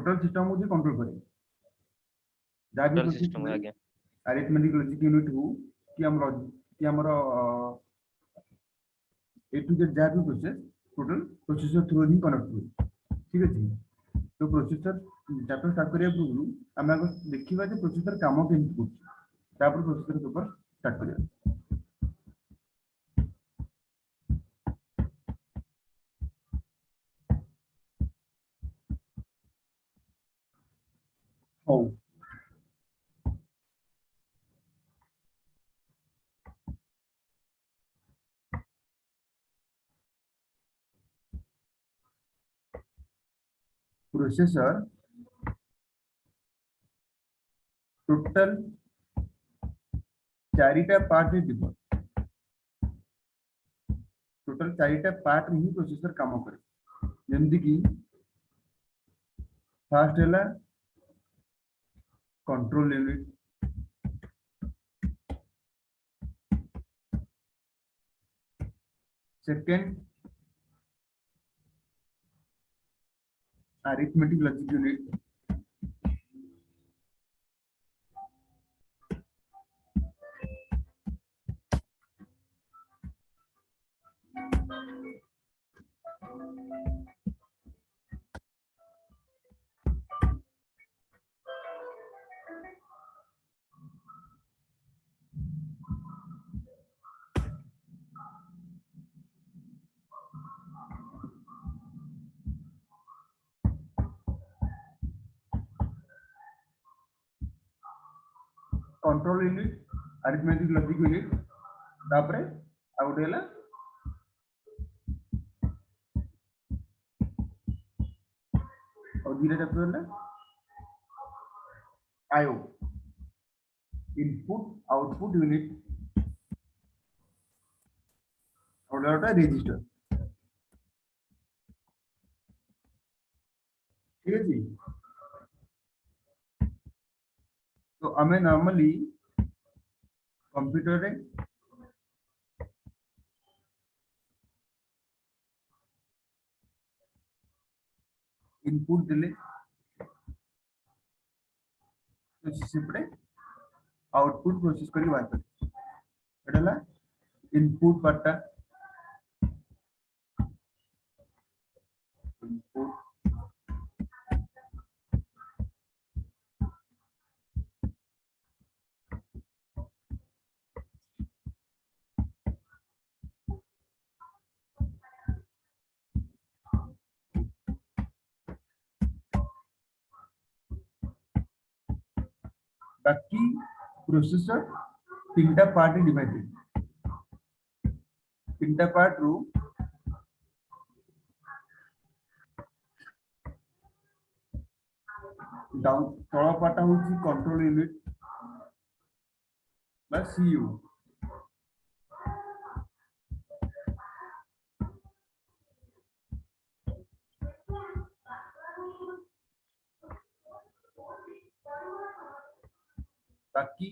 Total system को control करे जहाँ भी टोटल प्रोसेस सिस्टम हुए आज्ञा अरिथमेटिक लॉजिक यूनिट हो कि हमर ए टू जेड जहाँ भी प्रोसेस टोटल प्रोसेसर थ्रू ही कनेक्ट हुए ठीक है तो प्रोसेसर चैप्टर स्टार्ट करिया पूर्व आम आगे देखा जे प्रोसेसर काम केमती कर प्रोसेसर पेपर स्टार्ट करिया हो प्रोसेसर टोटल चारिटा पार्ट डिवाइड टोटल चारिटा पार्ट ही प्रोसेसर काम करे जमती कि फर्स्ट है control unit second arithmetic logic unit control unit arithmetic logic unit तापरे आ गोटे है और दूसरा चैप्टर है आईओ इनपुट आउटपुट यूनिट और रजिस्टर ठीक है जी तो हमें नॉर्मली कंप्यूटर रे इनपुट दिले तो सेपटे आउटपुट प्रोसेस करी बात कर एडला इनपुट पार्टा इनपुट बाकी प्रोसेसर तीनटा पार्ट डिवाइडेड तीनटा पार्ट रू डाउन तळ पार्ट होची कंट्रोल यूनिट बा सीयू बाकी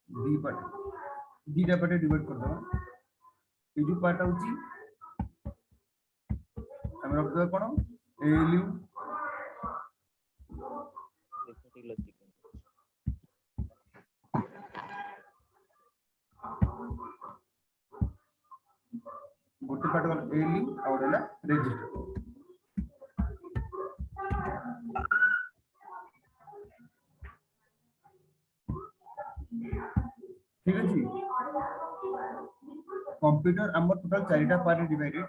D part D part divide कर दो ये जो पार्ट होची हम रख दो कोन एएलयू अरिथमेटिक लॉजिक गोटे पार्ट वाला एएलयू और वाला रजिस्टर ठीक है जी कंप्यूटर हमर टोटल चारिटा part divided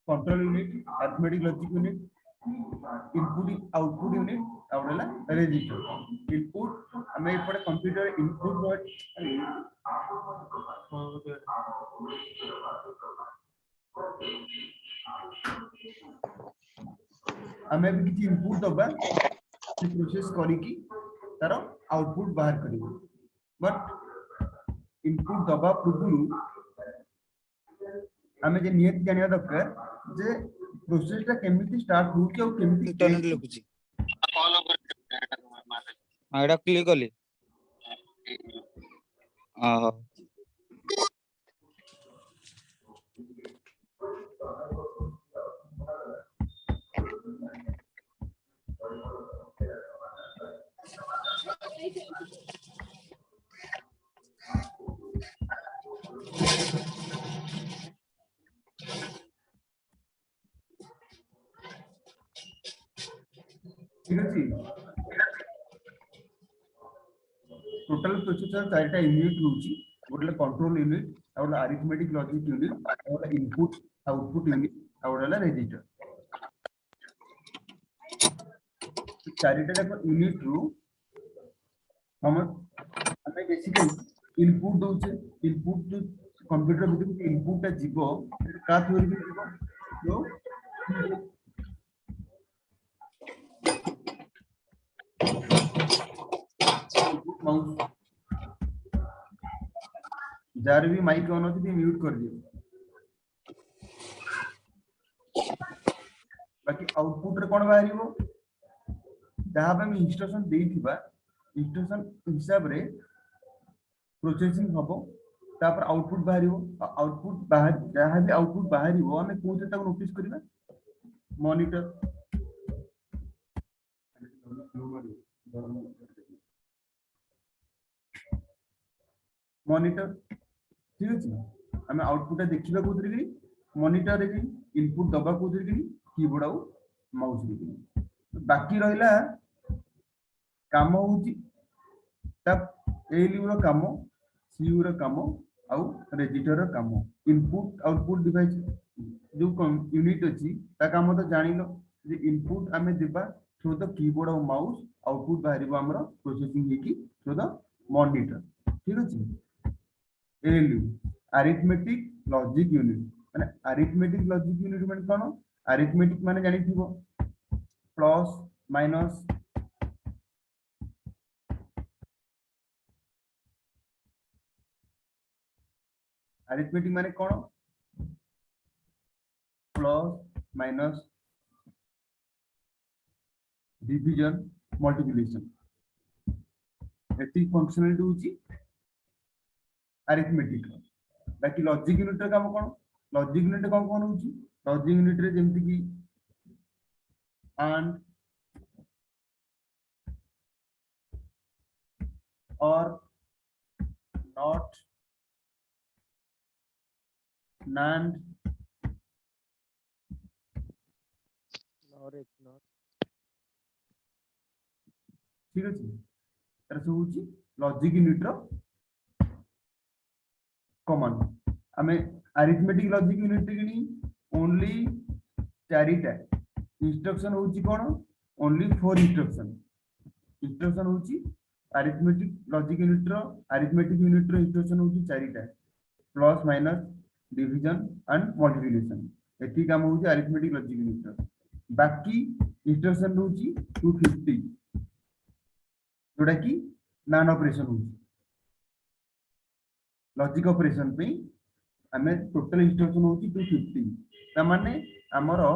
control unit arithmetic logic unit input output unit और वाला रजिस्टर इनपुट हमें एपटे कंप्यूटर इनपुट हमें भी किसी इनपुट दबा कि प्रोसेस करी की तार आउटपुट बाहर करिवो बट इनपुट दबा पूर्व हमें जे नियत जानिया दरकार जे प्रोसेस टा केमिति स्टार्ट हो के और केमिति इंटरनेट लिखुची कॉल ओवर हां एटा क्लिक करली हां ठीक अछि टोटल प्रोसेसर चारिटा यूनिट होउची गोटे कंट्रोल यूनिट और अरिथमेटिक लॉजिक यूनिट और इनपुट आउटपुट यूनिट और रजिस्टर चारिटा जाक यूनिट रु हम हमें बेसिकली इनपुट दोचे इनपुट जो कंप्यूटर भितर इनपुट जीवो का थ्योरी में जीवो जो माउस जार भी माइक ऑन होती म्यूट कर दियो बाकी आउटपुट रे कोन बाहरिबो जहां पे हम इंस्ट्रक्शन देइथिबा इंस्ट्रक्शन हिसाब रे प्रोसेसिंग हबो तापर आउटपुट बाहरिबो आउटपुट बाहर जहां भी आउटपुट बाहरिबो हमें कोन से तक नोटिस करबा मॉनिटर मॉनिटर ठीक अछि हमें आउटपुट देखिबा कोथि रे मॉनिटर रे इनपुट दबा कोथि रे कीबोर्ड आउ माउस रे बाकी रहिला काम होउची तब एलयू रो काम सीयू रो काम आउ रजिस्टर रो काम इनपुट आउटपुट डिवाइस जो यूनिट अछि ता काम तो जानिलो जे इनपुट हमें देबा थ्रू द कीबोर्ड और माउस आउटपुट बाहरिबो हमरो प्रोसेसिंग हेकी थ्रू द मॉनिटर ठीक अछि एलयू अरिथमेटिक लॉजिक यूनिट माने अरिथमेटिक लॉजिक यूनिट माने कोन अरिथमेटिक माने जानि थिबो प्लस माइनस अरिथमेटिक माने कोन प्लस माइनस डिवीजन मल्टीप्लिकेशन एती फंक्शनलिटी होची अरिथमेटिक बाकी लॉजिक यूनिट रे काम कोन लॉजिक यूनिट काम कोन होची लॉजिक यूनिट रे जेमति की and or not NAND Nor it's not. ठीक अछि तर से होची लॉजिक यूनिट रो कमांड हमें अरिथमेटिक लॉजिक यूनिट रे ओनली चारिटा इंस्ट्रक्शन होची कोन ओनली 4 इंस्ट्रक्शन होची अरिथमेटिक लॉजिक यूनिट रो इंस्ट्रक्शन होची चारिटा plus minus division and multiplication एती काम होची अरिथमेटिक लॉजिक यूनिट रो बाकी इंस्ट्रक्शन होची 250 जोड़ा की नान ऑपरेशन होची लॉजिक ऑपरेशन पे हमें टोटल इंस्ट्रक्शन होची 250 ता माने हमरो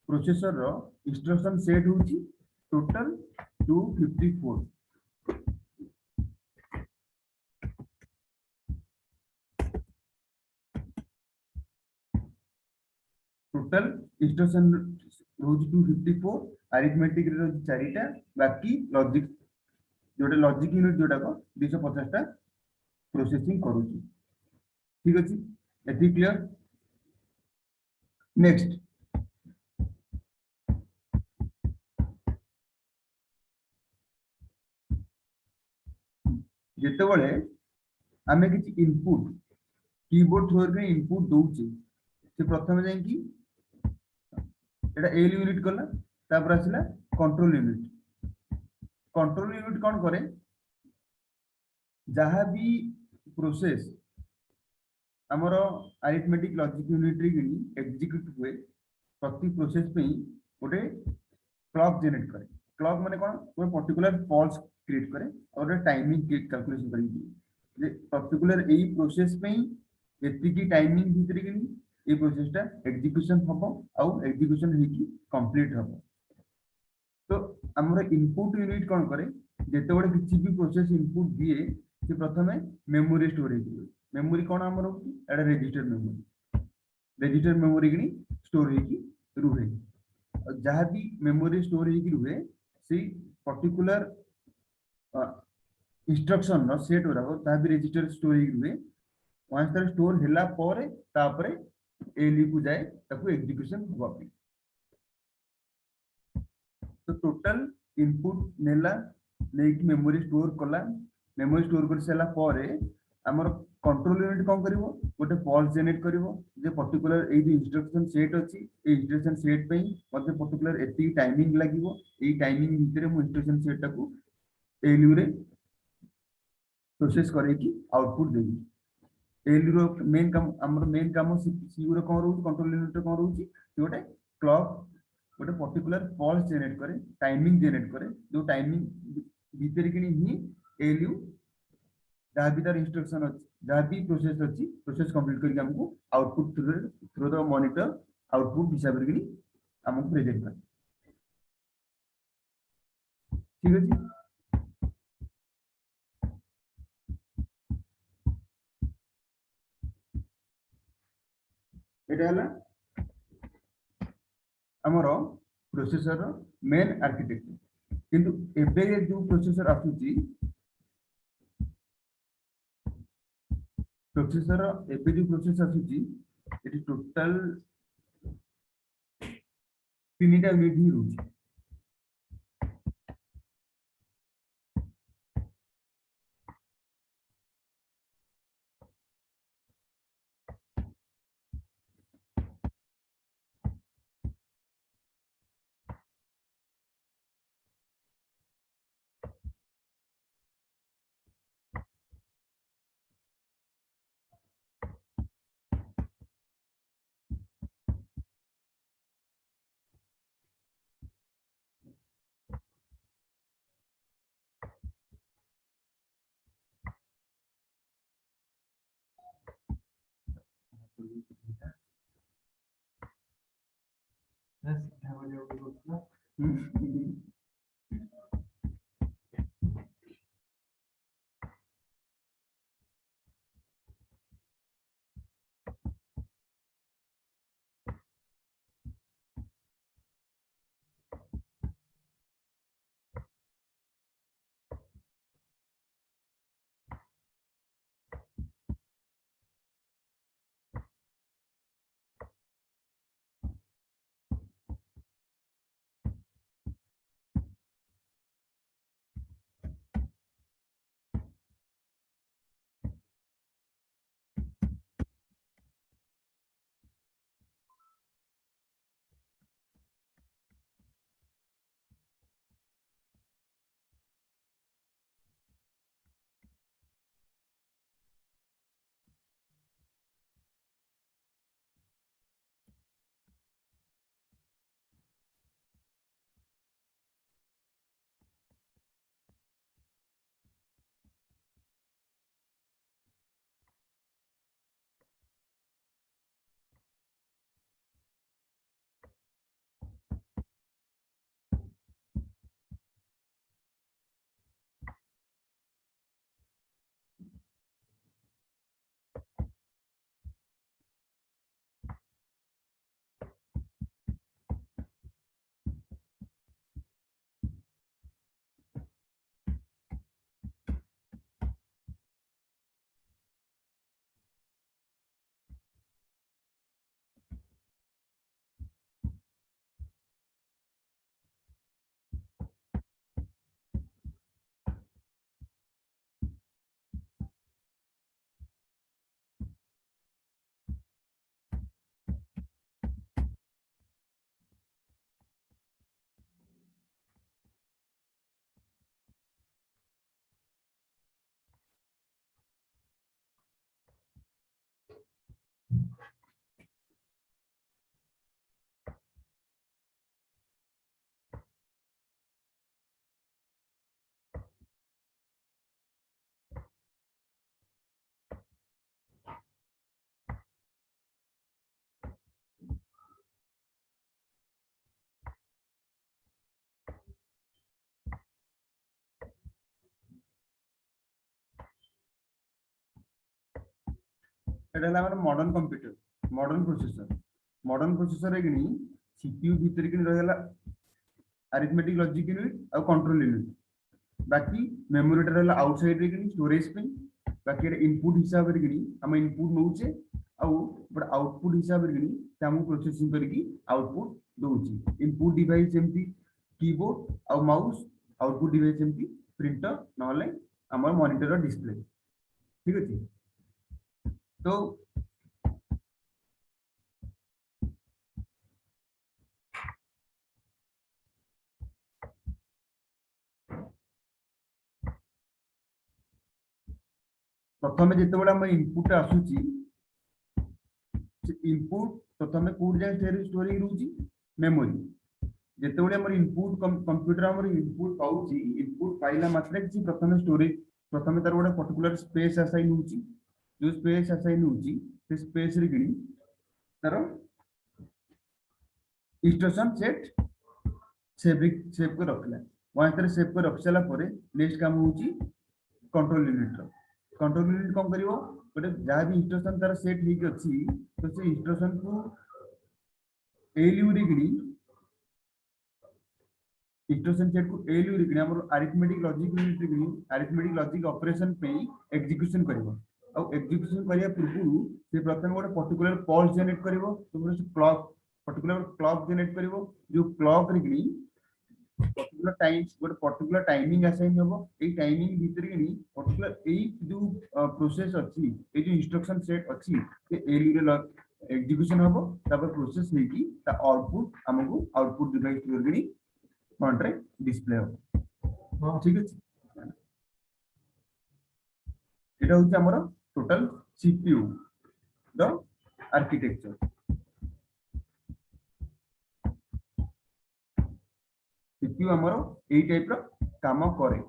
प्रोसेसर रो इंस्ट्रक्शन सेट होची टोटल 254 टोटल इंस्ट्रक्शन होची 254 अरिथमेटिक रे होची चारिटा बाकी लॉजिक जोटा लॉजिक यूनिट जोटा को 250 टा प्रोसेसिंग करूची ठीक अछि एती क्लियर नेक्स्ट जेते बळे हमें किछि इनपुट कीबोर्ड थ्रू रे इनपुट दोउची से प्रथम जाय कि एटा एल यूनिट कला तापर आसिला कंट्रोल यूनिट कोन करे जहां भी प्रोसेस हमरो अरिथमेटिक लॉजिक यूनिट रे एग्जीक्यूट हुए प्रति प्रोसेस पे गोटे क्लॉक जनरेट करे क्लॉक माने कोन कोई पर्टिकुलर पल्स क्रिएट करे और टाइमिंग कैलकुलेशन करी जे पर्टिकुलर एई प्रोसेस पे एति की टाइमिंग भीतर के ए प्रोसेस टा एग्जीक्यूशन हबो आउ एग्जीक्यूशन हेकी कंप्लीट हबो तो हमरो इनपुट यूनिट कोन करे जेते बडे किछि भी प्रोसेस इनपुट दिए से प्रथमे मेमोरी स्टोरेज मेमोरी कोन हमरो एडा रजिस्टर मेमोरी की स्टोर हेकी रुहे जहां भी मेमोरी स्टोर हेकी रुहे से पर्टिकुलर इंस्ट्रक्शन नो सेट हो रहा ता भी रजिस्टर स्टोर हुए वंस तार स्टोर हैला परे तापरे एलयू को जाए ताको एग्जीक्यूशन होबा पे तो टोटल इनपुट नेला लेकी मेमोरी स्टोर कला मेमोरी स्टोर कर सेला परे हमर कंट्रोल यूनिट कोन करिवो गोटे पल्स जनरेट करिवो जे पर्टिकुलर ए जो इंस्ट्रक्शन सेट अछि ए इंस्ट्रक्शन सेट पे मते पर्टिकुलर एती टाइमिंग लागिवो ए टाइमिंग भीतर मु इंस्ट्रक्शन सेट टाको एलयू रे प्रोसेस करे की आउटपुट देबी एलयू रो मेन काम हमर मेन काम सीयू रो कोन रहू कंट्रोल यूनिट रो कोन रहू गोटे क्लॉक गोटे पर्टिकुलर पल्स जनरेट करे टाइमिंग जनरेट करे जो टाइमिंग भीतर कि ही एलयू जहाँ भी तार इंस्ट्रक्शन अच्छी जहाँ भी प्रोसेस अच्छी प्रोसेस कंप्लीट करके हमको output through the monitor output हिसाब से हमको प्रेजेंट कर ठीक है एटा हला हमरो प्रोसेसर मेन आर्किटेक्चर किंतु एबे जो प्रोसेसर आसुची प्रोसेसर एबे जो प्रोसेस आसुची एटी टोटल 3टा यूनिट ही रहउची एटा हला हमर मॉडर्न कंप्यूटर मॉडर्न प्रोसेसर है कि सीपीयू भीतर कि रहला अरिथमेटिक लॉजिक यूनिट और कंट्रोल यूनिट बाकी मेमोरी टा रहला आउटसाइड रे कि स्टोरेज पे बाकी एटा इनपुट हिसाब रे कि हम इनपुट नउचे आउ बट आउटपुट हिसाब रे कि हम प्रोसेसिंग करके आउटपुट दोउची इनपुट डिवाइस जेमती कीबोर्ड आउ माउस आउटपुट डिवाइस जेमती प्रिंटर नहले हमर मॉनिटर डिस्प्ले ठीक अछि तो प्रथम जितेबाला हम इनपुट आसुची इनपुट प्रथम कोड जाए स्टोरेज रोची मेमोरी जितेबाला हमर इनपुट कंप्यूटर हमर इनपुट पाउची इनपुट पाइला मात्रे कि प्रथम स्टोरेज प्रथम तार गोटे पर्टिकुलर स्पेस असाइन होची जो स्पेस असाइन होची से स्पेस रे गिनी तार इंस्ट्रक्शन सेट सेव कर रखला वहां तर सेव कर रख साला परे नेक्स्ट काम होची कंट्रोल यूनिट कंट्रोल यूनिट कौन करिवो गोटे जहाँ भी इंस्ट्रक्शन तार सेट हेक अछि तो से इंस्ट्रक्शन को एलयू रे गिनी इंस्ट्रक्शन सेट को एलयू रे गिनी हमर अरिथमेटिक लॉजिक यूनिट रे गिनी अरिथमेटिक लॉजिक ऑपरेशन पे एग्जीक्यूशन करिवो और एग्जीक्यूशन करिया पूर्व से प्रथम गोटे पर्टिकुलर पल्स जनरेट करिवो तो क्लॉक पर्टिकुलर क्लॉक जनरेट करिवो जो क्लॉक रे गिनी पर्टिकुलर टाइम गोटे पर्टिकुलर टाइमिंग असाइन होबो ए टाइमिंग भीतर गिनी पर्टिकुलर ए जो प्रोसेस अछि ए जो इंस्ट्रक्शन सेट अछि से एलयू रे एग्जीक्यूशन होबो तब प्रोसेस हेकी ता आउटपुट हमको आउटपुट डिवाइस रे गिनी मॉनिटर डिस्प्ले हो ठीक है এটা হচ্ছে আমার টোটাল সিপিইউ দ আর্কিটেকচার সিপিইউ আমার এই টাইপর কাম করে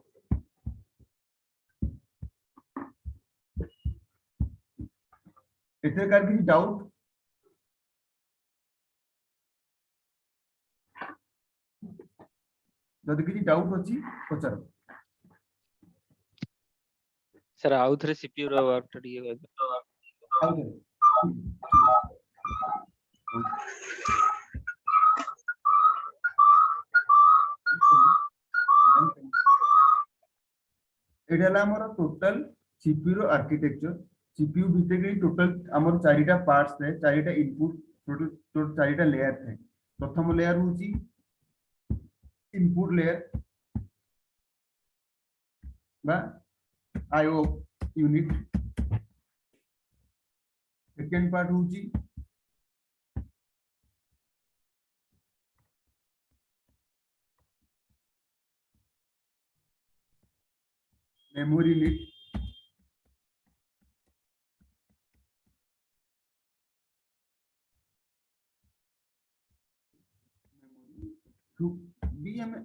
এতে কার কিছু ডাউট যদি কিছু ডাউট ଅଛି পচার सर आउ थरे सीपीयू रो वर्क टिके ଆଉ ଥରେ। एटा हला हमर टोटल सीपीयू रो आर्किटेक्चर सीपीयू भितर टोटल हमर चारिटा पार्ट्स है चारिटा इनपुट टोटल चारिटा लेयर है प्रथम लेयर होची इनपुट लेयर बा आईओ यूनिट सेकंड पार्ट होची मेमोरी यूनिट भी हमें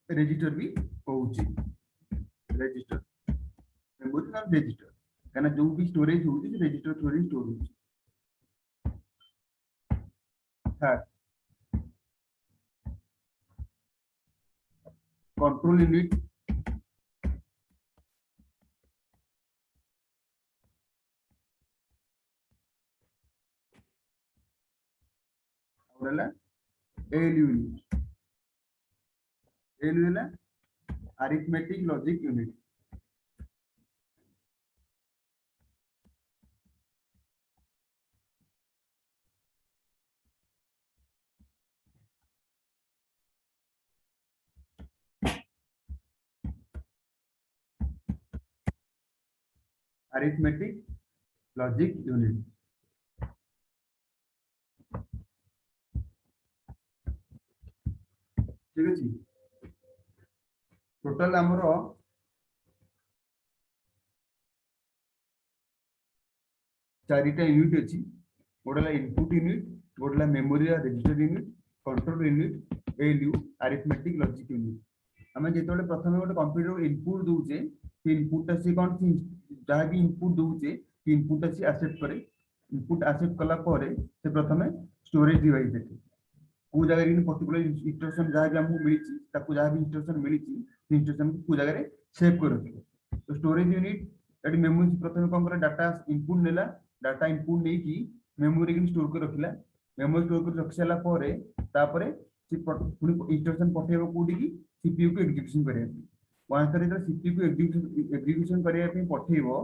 रजिस्टर भी कहूची रजिस्टर मेमोरी ना रजिस्टर कहना जो भी स्टोरेज होची रजिस्टर थ्रू स्टोर होची थर्ड कंट्रोल यूनिट और एलयू यूनिट एलयू है arithmetic logic unit arithmetic logic unit ठीक है टोटल हमर चारिटा यूनिट अछि गोडला इनपुट यूनिट गोडला memory register unit control unit ALU arithmetic logic unit हमें जेतोले प्रथम गोटे कंप्यूटर इनपुट दोचे से इनपुट से कोन जहाँ भी इनपुट दोचे इनपुट से एक्सेप्ट करे इनपुट एक्सेप्ट कला परे से प्रथमे स्टोरेज डिवाइस देखे को जगह इन पर्टिकुलर इंस्ट्रक्शन जहाँ भी हमको मिली ताकू जहाँ भी इंस्ट्रक्शन मिली इंस्ट्रक्शन को जगह सेव कर रखिए तो स्टोरेज यूनिट एटी मेमोरी प्रथम कौन करे डाटा इनपुट नेला डाटा इनपुट नहीं की मेमोरी के स्टोर कर रखिला मेमोरी स्टोर कर रख साला परे तापरे से पुनी इंस्ट्रक्शन पठेबो कोडी की सीपीयू को एग्जीक्यूशन करे वहां से जो सीपीयू को एग्जीक्यूशन करिया पे पठेइबो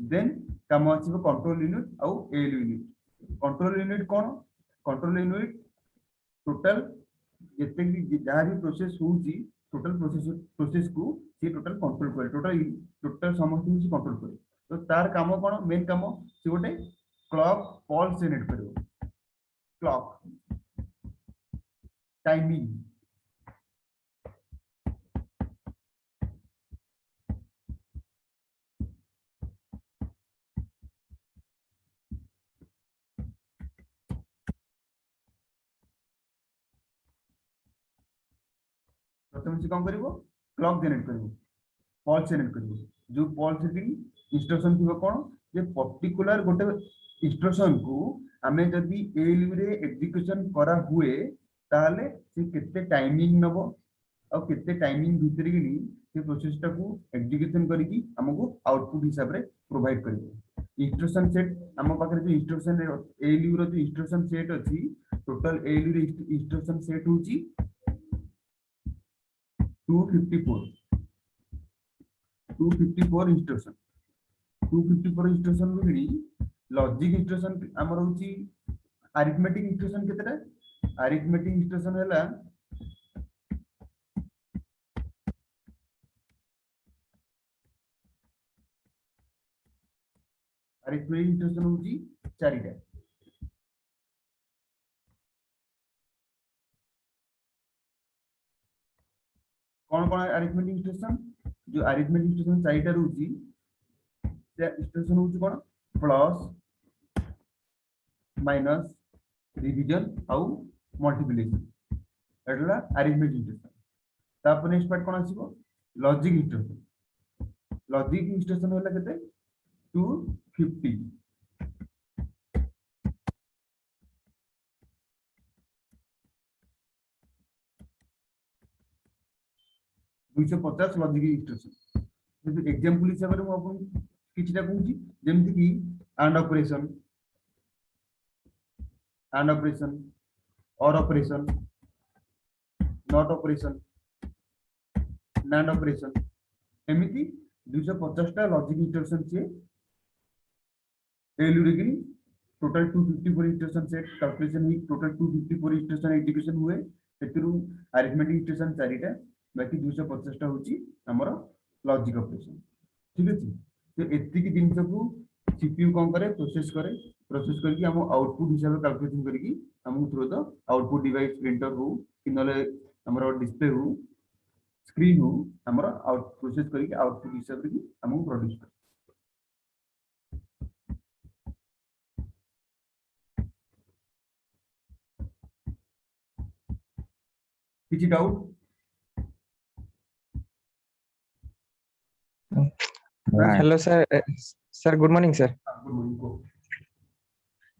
देन काम आसीबो कंट्रोल यूनिट आउ एल यूनिट। कंट्रोल यूनिट कोन? कंट्रोल यूनिट टोटल जितने भी जहाँ भी प्रोसेस होउची टोटल प्रोसेस को ये टोटल कंट्रोल करे, टोटल समस्त किसी कंट्रोल करे। तो तार काम कोन? मेन काम से गोटे क्लॉक पल्स जनरेट करिवो, क्लॉक टाइमिंग। प्रथम से कौन करिवो? क्लॉक जनरेट करिवो, पल्स जनरेट करिवो। जो पल्स थी इंस्ट्रक्शन थी कोन? जे पर्टिकुलर गोटे इंस्ट्रक्शन को आमे जदी एलयू रे एग्जीक्यूशन करा हुए ताले से केते टाइमिंग नबो और केते टाइमिंग भीतर गिनी से प्रोसेस टा को एग्जीक्यूशन करिकी हमको आउटपुट हिसाब रे प्रोवाइड करिवो। इंस्ट्रक्शन सेट हम पाखरे जो इंस्ट्रक्शन एलयू रो जो इंस्ट्रक्शन सेट अछि टोटल एलयू रे इंस्ट्रक्शन सेट होची 254 इंस्ट्रक्शन। 254 इंस्ट्रक्शन रो लॉजिक इंस्ट्रक्शन हमर होची अरिथमेटिक इंस्ट्रक्शन केतेटा? अरिथमेटिक इंस्ट्रक्शन हैला अरिथमेटिक इंस्ट्रक्शन होची 4टा। कौन कौन अरिथमेटिक इंस्ट्रक्शन? जो अरिथमेटिक इंस्ट्रक्शन 4टा रहउची से इंस्ट्रक्शन होची कोन? प्लस माइनस डिवीजन आउ मल्टीप्लिकेशन एटला अरिथमेटिक इंस्ट्रक्शन। तापर नेक्स्ट पार्ट कोन आसीबो? Logic instruction. लॉजिक इंस्ट्रक्शन होला केते? 250। दुईशो 50 लॉजिक इंस्ट्रक्शन। एग्जांपल हिसाब रे हम किछटा कहूची जेमति कि and operation, or operation, not operation, nand operation, एमिति 250 टा लॉजिक इंस्ट्रक्शन से एलयू रे गिनी टोटल 254 इंस्ट्रक्शन सेट कैलकुलेशन ही टोटल 254 इंस्ट्रक्शन एग्जीक्यूशन हुए। एतिरु अरिथमेटिक इंस्ट्रक्शन 4टा बाकी 250 टा होची हमर लॉजिक ऑपरेशन। ठीक अछि। तो एति की जिंस को सीपीयू कोन करे? प्रोसेस करके हम आउटपुट हिसाब से कैलकुलेशन करके हम through the output device printer हो कि नले हमर डिस्प्ले हो स्क्रीन हो हमर आउट प्रोसेस करके आउटपुट हिसाब से हम प्रोड्यूस कर। किछि doubt? Hello sir. Sir good morning sir. Good morning को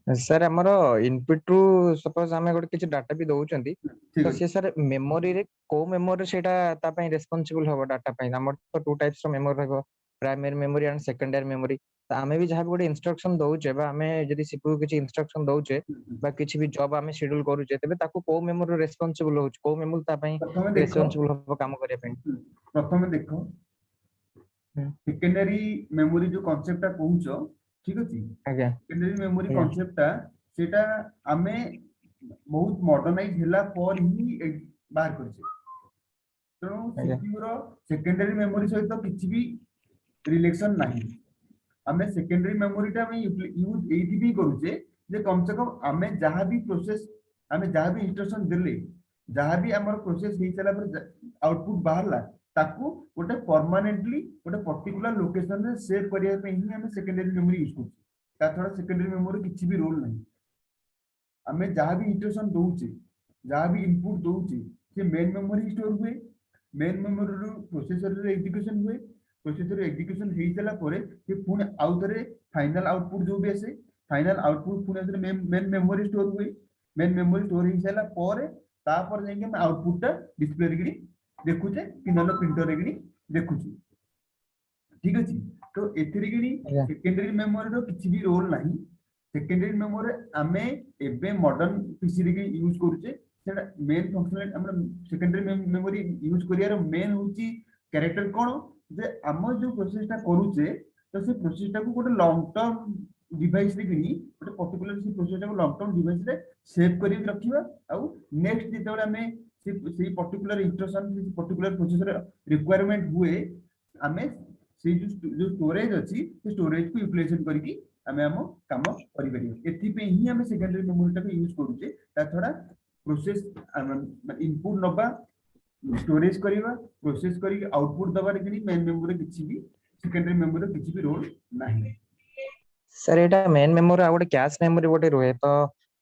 सर हमर इनपुट रु सपोज हमें गोटे किछि डाटा भी दउचंती ठीक तो अछि। से सर मेमोरी रे को मेमोरी सेटा ता पई रेस्पोंसिबल होबो डाटा पई? हमर तो टू टाइप्स रो मेमोरी रहबो, primary memory and secondary memory. त हमें भी जहां भी गोटे इंस्ट्रक्शन दउचे बा हमें जदी सीपीयू किछि इंस्ट्रक्शन दउचे बा किछि भी जॉब हमें शेड्यूल करूचे तबे ताको को मेमोरी रेस्पोंसिबल होउछ, को मेमोरी ता पई प्रथमे देखो रेस्पोंसिबल होबो काम करे पई? प्रथमे देखो सेकेंडरी मेमोरी जो कांसेप्ट कहूचो ठीक अछि। आज्ञा सेकेंडरी मेमोरी आज्ञा कांसेप्ट सेटा हमें बहुत मॉडर्नाइज होला पर ही बाहर करछे। तेणु आज्ञा सीपीयू रो सेकेंडरी मेमोरी सहित किछि भी रिलेशन नाही। हमें सेकेंडरी मेमोरी टा में यूज एथि भी करूचे जे कम से कम हमें जहां भी प्रोसेस हमें जहां भी इंस्ट्रक्शन देले जहां भी हमर प्रोसेस हे चला पर आउटपुट बाहरला ताकू गोटे परमानेंटली गोटे पर्टिकुलर लोकेशन रे सेव करिया पे ही हमें सेकेंडरी मेमोरी यूज करछे। ता थोड़ा सेकेंडरी मेमोरी किछि भी रोल नहीं। हमें जहां भी इंस्ट्रक्शन दउचे जहां भी इनपुट दउचे से मेन मेमोरी स्टोर हुए, मेन मेमोरी रो प्रोसेसर रे एग्जीक्यूशन हुए, प्रोसेसर एग्जीक्यूशन हे चला परे से पुणे आउटरे फाइनल आउटपुट जो भी आसे फाइनल आउटपुट पुणे से मेन मेमोरी स्टोर हुए। मेन मेमोरी स्टोर हे चला परे तापर जाके हम आउटपुट टा डिस्प्ले रे गिनी देखुचे कि नलो प्रिंटर रे गिनी देखुची। ठीक अछि। तो एथिरे गिनी आज्ञा सेकेंडरी मेमोरी रो किछि भी रोल नाही। सेकेंडरी मेमोरी हमें एबे मॉडर्न पीसी रे यूज करूचे सेटा मेन फंक्शनल हमरा सेकेंडरी मेमोरी यूज करियार मेन होची कैरेक्टर कौन जे आम जो प्रोसेसटा करूचे तो से प्रोसेसटा को गोटे लॉन्ग टर्म डिवाइस रे किनी गोटे पर्टिकुलर से प्रोसेसटा को लॉन्ग टर्म डिवाइस रे सेव करी रखिबा आउ नेक्स्ट जेतेबेले हमें से पर्टिकुलर इंस्ट्रक्शन से पर्टिकुलर प्रोसेसर रिक्वायरमेंट हुए हमें से जो स्टोरेज अछि से स्टोरेज को यूटिलाइजेशन करके हमें हम काम करि परिबे एथि पे ही हमें सेकेंडरी मेमोरी टा को यूज करूचे ता थोड़ा प्रोसेस इनपुट नबा स्टोरेज करिवा प्रोसेस करी आउटपुट दबार कि मेन मेमोरी किछि भी सेकेंडरी मेमोरी किछि भी रोल नाही सर एटा मेन मेमोरी आ गोटे कैश मेमोरी गोटे रहे तो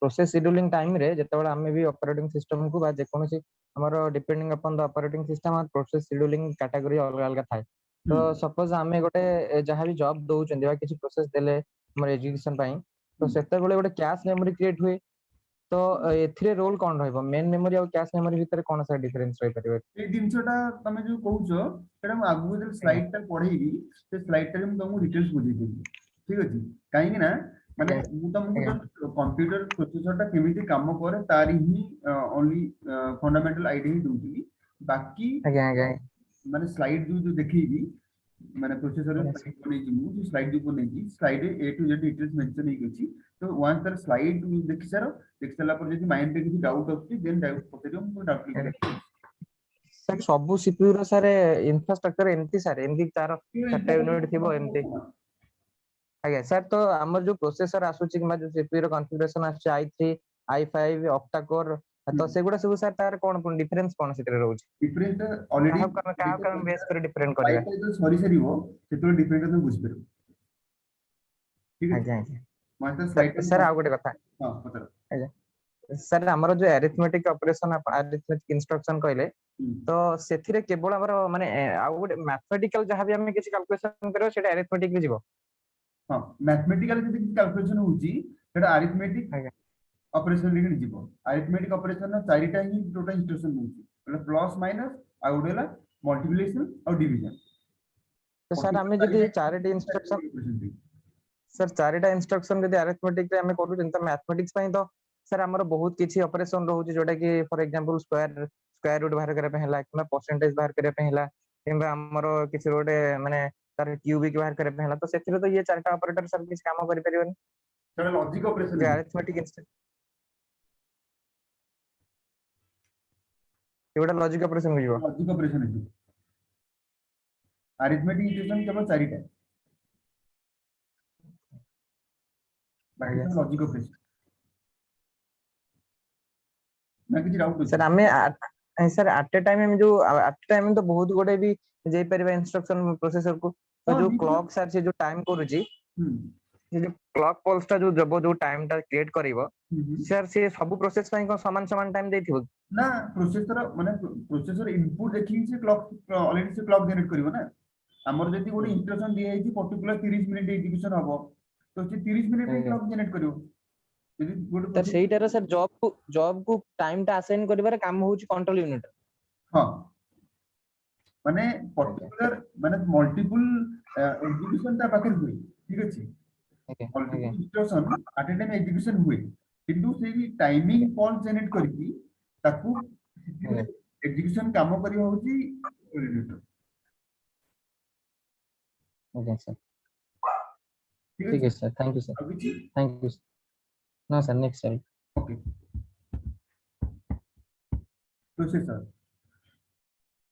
प्रोसेस शेड्यूलिंग टाइम रे जेतेबेले हमें भी ऑपरेटिंग सिस्टम को बा जे कोनोसी हमर depending upon the operating system और प्रोसेस शेड्यूलिंग कैटेगरी अलग अलग थाए तो सपोज हमें गोटे जहां भी जॉब दउ चंदी बा किछि प्रोसेस देले हमर एजुकेशन पई तो सेते बेले गोटे कैश मेमोरी क्रिएट हुए तो एथिरे रोल कोन रहइबो मेन मेमोरी और कैश मेमोरी भीतर कोन सा डिफरेंस रहि परिबो ए दिनसटा तमे जो कहउछो सेटा हम आगु जे स्लाइड टा पढेइबी से स्लाइड टा हम तुमको डिटेल्स बुझी देबी ठीक अछि काहे कि ना माने मु तुमको जो कंप्यूटर प्रोसेसर टा केमिति काम करे तारी ही ओनली फंडामेंटल आईडिया ही दूची बाकी आगे आगे माने स्लाइड जो देखिबी माने प्रोसेसर बनै जी मु स्लाइड जो बनै जी slide A to Z details mention ही अछि तो वन तर स्लाइड देखि सारो देख साला पर यदि माइंड पे किछि डाउट अछि देन डाउट पकड़ियो हम डाउट क्लियर सर सबु सीपीयू रो सर इंफ्रास्ट्रक्चर एमती सर एमती तार छटे यूनिट थिबो एमती आगे सर तो हमर जो प्रोसेसर आसुची कि जो सीपीयू रो कॉन्फ़िगरेशन आछी i3 i5 ऑक्टा कोर तो सेगुडा सब सर तार कोन डिफरेंस कोन सितरे रहउची डिफरेंट ऑलरेडी काहा कारण बेस पर डिफरेंट करबा वाईफाई तो सॉरी सरी हो सेतो डिफरेंट तो बुझ पेरो ठीक है आगे आगे मास्टर स्लाइड सर आ गोटे कथा हां पता आगे सर हमर जो अरिथमेटिक ऑपरेशन अरिथमेटिक इंस्ट्रक्शन कहले तो सेथिरे केवल हमर माने आ गोटे मैथमेटिकल जहां भी हम किछि कैलकुलेशन करियो सेटा अरिथमेटिक रे जीवो हां मैथमेटिकल जदि कैलकुलेशन होउची सेटा अरिथमेटिक आगे ऑपरेशन रे जीवो अरिथमेटिक ऑपरेशन ना चारिटा ही टोटल इंस्ट्रक्शन होउची मतलब प्लस माइनस आ गोटेला मल्टीप्लिकेशन और डिवीजन तो सर हमें जदि चारिटी इंस्ट्रक्शन सर चारिटा इंस्ट्रक्शन जदि अरिथमेटिक रे हमें करू त मैथमेटिक्स पई तो सर हमर बहुत किछि ऑपरेशन रहउची जोटा कि फॉर एग्जांपल स्क्वायर रूट बाहर करे पे हला कि परसेंटेज बाहर करे पे हला किबा हमर किछि रोटे माने तार क्यूबिक बाहर करे पे हला तो सेथिरे तो ये चारटा ऑपरेटर सब किछि काम करि परिबन सेटा लॉजिक ऑपरेशन जे है arithmetic instruction iota logic operation हो जीवो लॉजिक ऑपरेशन है अरिथमेटिक इंस्ट्रक्शन केवल चारिटा बाकी सब लॉजिक ऑपरेशन ना किछि डाउट सर हमें सर एट ए टाइम में जो एट ए टाइम तो बहुत गोटे भी जे परिबा इंस्ट्रक्शन प्रोसेसर को तो जो क्लॉक सर से जो टाइम करूची ये जो क्लॉक पल्स टा जो जब जो टाइम टा क्रिएट करिवो सर से सब प्रोसेस पई को समान समान टाइम देथिबो ना प्रोसेसर माने प्रोसेसर इनपुट देखि से क्लॉक ऑलरेडी से क्लॉक जनरेट करिवो ना हमर जति गोटे इंस्ट्रक्शन दिया है पर्टिकुलर 30 मिनिट एग्जीक्यूशन हबो तो से 30 मिनिट में क्लॉक जनरेट करिवो यदि गोटे सर सेइटार सर जॉब को टाइम टा असाइन करिवार काम होउची कंट्रोल यूनिट हां माने पर्टिकुलर माने मल्टीपल एग्जीक्यूशन ता पाकर हुए ठीक अछि multiple instruction at a time execution हुए किंतु से टाइमिंग कॉल जनरेट करकी ताकू एग्जीक्यूशन काम करी होउची यूनिट ओके सर ठीक ठीक है सर थैंक यू सर अभी thank you no sir next time okay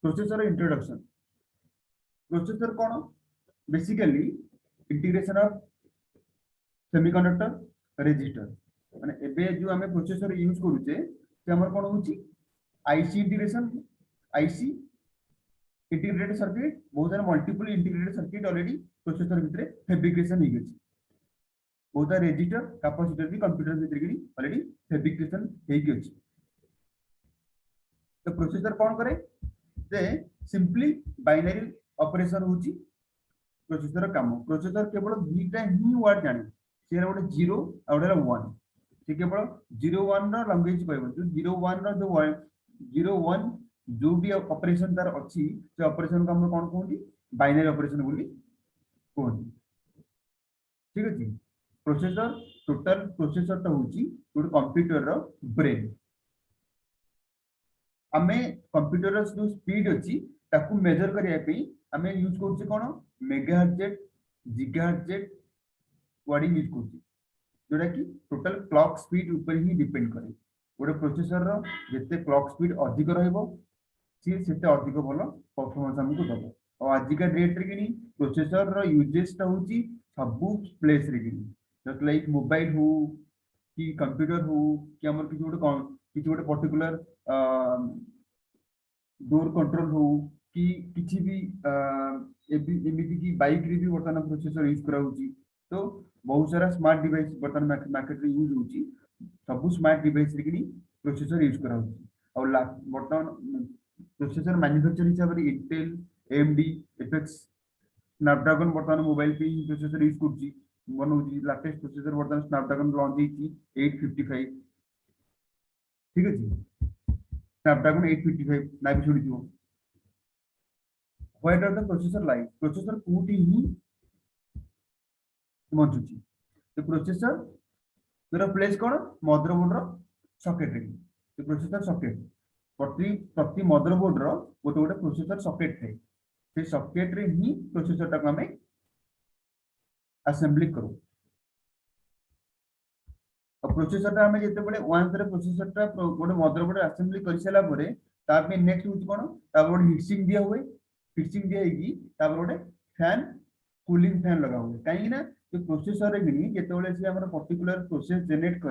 processor introduction processor कौन basically integration of semiconductor register माने एबे जो हमें प्रोसेसर यूज करूचे से हमर कोन होची IC integration IC integrated circuit बहुत सारा multiple integrated circuit already processor भितरे फैब्रिकेशन हो गछि बहुत सारा रजिस्टर कैपेसिटर भी कंप्यूटर भितरे की ऑलरेडी फैब्रिकेशन हो गछि तो प्रोसेसर कौन करे जे सिंपली बाइनरी ऑपरेशन होची प्रोसेसर काम प्रोसेसर केवल दुईटा ही वर्ड जाने से गोटे 0 और गोटे 1 से केवल 0 1 रो लैंग्वेज कहबो जो 0 1 रो जो 0 1 जो भी ऑपरेशन तार अछि से ऑपरेशन को हम कोन कहूनी बाइनरी ऑपरेशन बोली कहूनी ठीक अछि प्रोसेसर टोटल प्रोसेसर तो होची गोटे कंप्यूटर रो ब्रेन आमे कंप्यूटर जो स्पीड अछि ताकू मेजर करिया पे आमे यूज करछे कोन मेगाहर्ट्ज गीगाहर्ट्ज वर्डिंग यूज करछे जोटा कि टोटल क्लॉक स्पीड ऊपर ही डिपेंड करे गोटे प्रोसेसर रो जते क्लॉक स्पीड अधिक रहइबो सी सेते अधिक भलो परफॉर्मेंस हमको दबो और आजिका डेट रे किनी प्रोसेसर रो यूजेस ता होची सबु प्लेस रे किनी जस्ट लाइक मोबाइल हो कि कंप्यूटर हो कि हमर किछि गोटे पर्टिकुलर डोर कंट्रोल हो कि किछि भी एमिति की बाइक रे भी वर्तमान प्रोसेसर यूज करा होची तो बहुत सारा स्मार्ट डिवाइस वर्तमान मार्केट रे यूज होची सब स्मार्ट डिवाइस रे किनी प्रोसेसर यूज करा होची और वर्तमान प्रोसेसर मैन्युफैक्चर हिसाब रे इंटेल एएमडी एफएक्स स्नैपड्रैगन वर्तमान मोबाइल पे प्रोसेसर यूज करची बनौची लेटेस्ट प्रोसेसर वर्तमान स्नैपड्रैगन लॉन्च हेची 855 ठीक अछि स्नैपड्रैगन 855 ना भी छोड़ी दियो what are the processor like processor कोटी ही मौजूद तो प्रोसेसर तेरा प्लेस कोन मदरबोर्ड रो सॉकेट रे तो प्रोसेसर सॉकेट प्रति प्रति मदरबोर्ड रो गोटे गोटे प्रोसेसर सॉकेट थे से सॉकेट रे ही प्रोसेसर टा हमें असेंबली करो और प्रोसेसर टा हमें जते बडे वन तरह प्रोसेसर टा गोटे मदरबोर्ड असेंबली कर सला परे ता पे नेक्स्ट होच कोन ता बोर्ड हीटिंग दिया हुए हीटिंग दिया ही ता बोर्ड फैन कूलिंग फैन लगा हुए काहे ना जो प्रोसेसर रे गिनी जते बडे से हमर particular process generate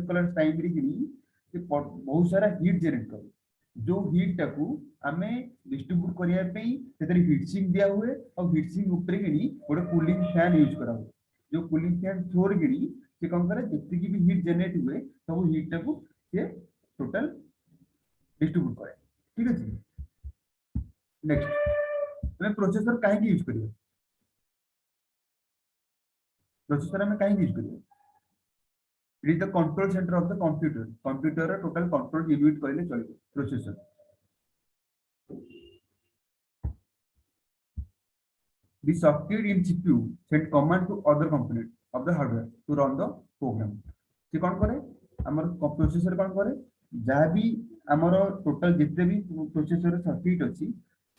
colour time रे गिनी से बहुत सारा हीट जनरेट करे जो हीट टाकू आमे डिस्ट्रीब्यूट करिया पे सेतरी हीट सिंक दिया हुए और हीट सिंक ऊपर गिनी गोटे कूलिंग फैन यूज करा हुए जो कूलिंग फैन थ्रोर गिनी से कौन करे जति की भी हीट जनरेट हुए सब हीट टाकू से टोटल डिस्ट्रीब्यूट करे ठीक अछि नेक्स्ट हमें प्रोसेसर काहे यूज करियो प्रोसेसर हमें काहे यूज करियो it is the control center of the computer total control unit कहले चले processor the software in CPU send command to other component of the hardware to run the program से कौन करे हमर प्रोसेसर कौन करे जहाँ भी हमर टोटल जितने भी प्रोसेसर सर्किट अछि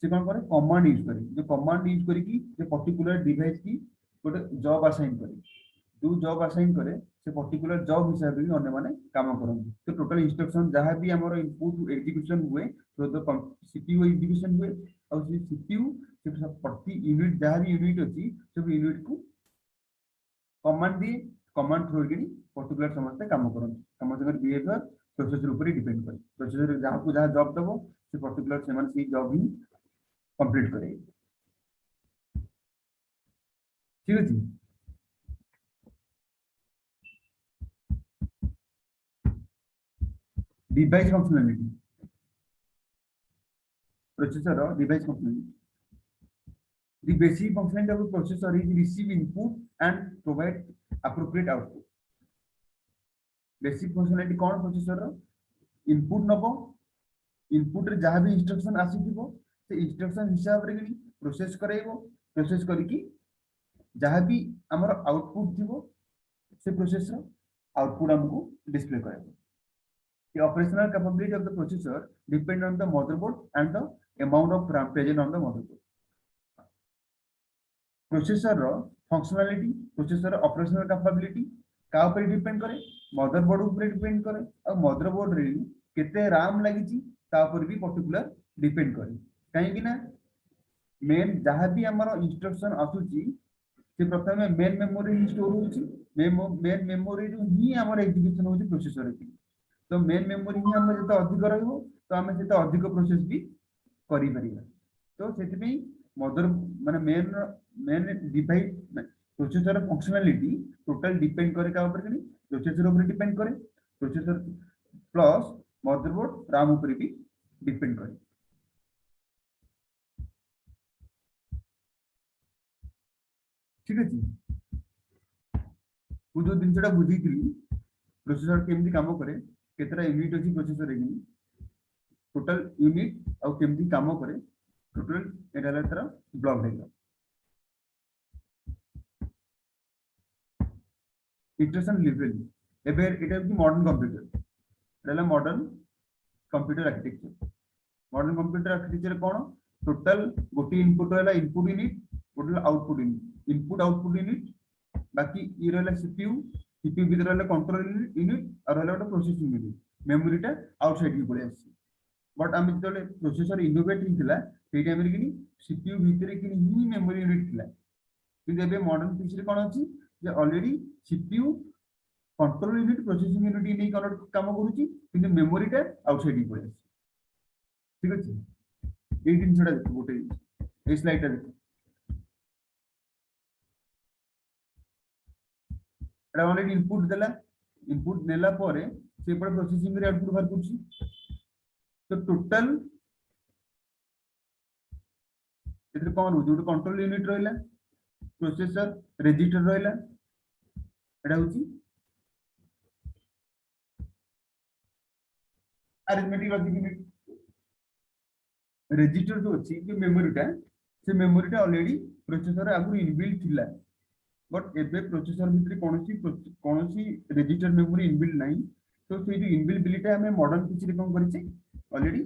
से कौन करे कमांड यूज करे जो कमांड यूज करी की जे पर्टिकुलर डिवाइस की गोटे जॉब असाइन करे जो जॉब असाइन करे से पर्टिकुलर जॉब हिसाब रे अन्य माने काम करन तो टोटल इंस्ट्रक्शन जहाँ भी हमर इनपुट एग्जीक्यूशन हुए तो द सीपीयू एग्जीक्यूशन हुए और से सीपीयू से प्रति यूनिट जहाँ भी यूनिट अछि सब यूनिट को कमांड दी कमांड थ्रू के पर्टिकुलर समस्त काम करन समस्त बिहेवियर प्रोसेसर ऊपर डिपेंड करे प्रोसेसर जहाँ को जहाँ जॉब दबो से पर्टिकुलर से मान से जॉब ही कंप्लीट करे ठीक अछि device functionality processor or device functionality the basic functionality of a processor is receive input and provide appropriate output basic functionality कौन processor रो input नबो input रे जहाँ भी instruction आसीथिबो से instruction हिसाब रे प्रोसेस करेइबो प्रोसेस करिकी जहाँ भी हमर आउटपुट थिबो से प्रोसेसर आउटपुट हमको display करेइबो The operational capability of the processor depend on the motherboard and the amount of RAM present on the motherboard. Processor रो functionality, processor operational capability का ऊपर डिपेंड करे मदरबोर्ड ऊपर डिपेंड करे और मदरबोर्ड रे केते RAM लागिची ता ऊपर भी पर्टिकुलर डिपेंड करे काहे कि ना मेन जहाँ भी हमर इंस्ट्रक्शन आसुची से प्रथमे मेन मेमोरी ही स्टोर होची मेन मेमोरी जो ही हमर एग्जीक्यूशन होची प्रोसेसर रे तो मेन मेमोरी ही हम जते अधिक रहइबो तो हमें सेते अधिक प्रोसेस भी करि परिबा तो सेति पे मदर माने main device processor functionality total depend करे का ऊपर कि प्रोसेसर ऊपर डिपेंड करे प्रोसेसर प्लस मदरबोर्ड RAM ऊपर भी डिपेंड करे ठीक अछि वो जो दिन सेटा बुझितली प्रोसेसर केमदी काम करे केतरा यूनिट अछि प्रोसेसर रे टोटल यूनिट और केमदी काम करे टोटल एटा तरह ब्लॉक देगा इंस्ट्रक्शन लेवल एबे एटा कि मॉडर्न कंप्यूटर एला modern computer architecture modern computer architecture कौन टोटल गोटे इनपुट है input unit total output unit input output unit बाकी ये रहा सीपीयू सीपीयू भीतर रहा कंट्रोल यूनिट और रहा गोटे प्रोसेसिंग यूनिट मेमोरीटा आउटसाइड की पड़े आसी बट आम जो प्रोसेसर इनोवेट होता से टाइम कि सीपीयू भितर कि मेमोरी यूनिट थिला कि मॉडर्न पीसी रे कौन अच्छी already CPU control unit processing unit नहीं काम करुच्ची कि मेमोरीटा आउटसाइड की पड़े ठीक अच्छे ये जिनसा देख गोटे ये स्लाइड देख ऑलरेडी इनपुट देला इनपुट नेला परे से पड़े प्रोसेसिंग रे आउटपुट बाहर करछि तो टोटल इधर कौन हो जो कंट्रोल यूनिट रहिला प्रोसेसर रजिस्टर रहिला एटा होछि अरिथमेटिक लॉजिक यूनिट रजिस्टर जो अच्छी जो मेमोरीटा से मेमोरीटा ऑलरेडी प्रोसेसर आगु इनबिल्ट थिला बट एबे प्रोसेसर भितर कोनोसी रजिस्टर मेमोरी इनबिल्ट नहीं तो से जो इनबिल्ट बिलिटा हमें मॉडर्न पीसी रे कोन करिছে ऑलरेडी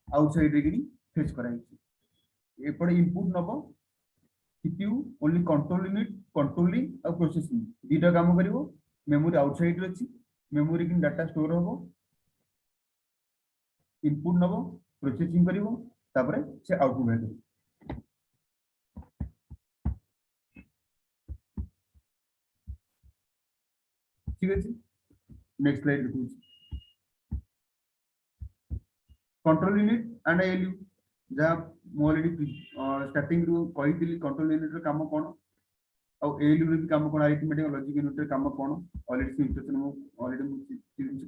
आउटसाइड रे गिनी फेच कराइছে एपडे इनपुट नबो CPU only control unit controlling और प्रोसेसिंग दीटा काम करिवो मेमोरी आउटसाइड रे अछि मेमोरी किन डाटा स्टोर होबो इनपुट नबो प्रोसेसिंग करिवो तापरे से आउटपुट भेजो ठीक है नेक्स्ट स्लाइड देखो कंट्रोल यूनिट एंड एलयू जहाँ ऑलरेडी स्टार्टिंग रु कहितली कंट्रोल यूनिट रे काम कोन और एलयू रे भी काम कोन अरिथमेटिक लॉजिक यूनिट रे काम कोन ऑलरेडी इंस्ट्रक्शन ऑलरेडी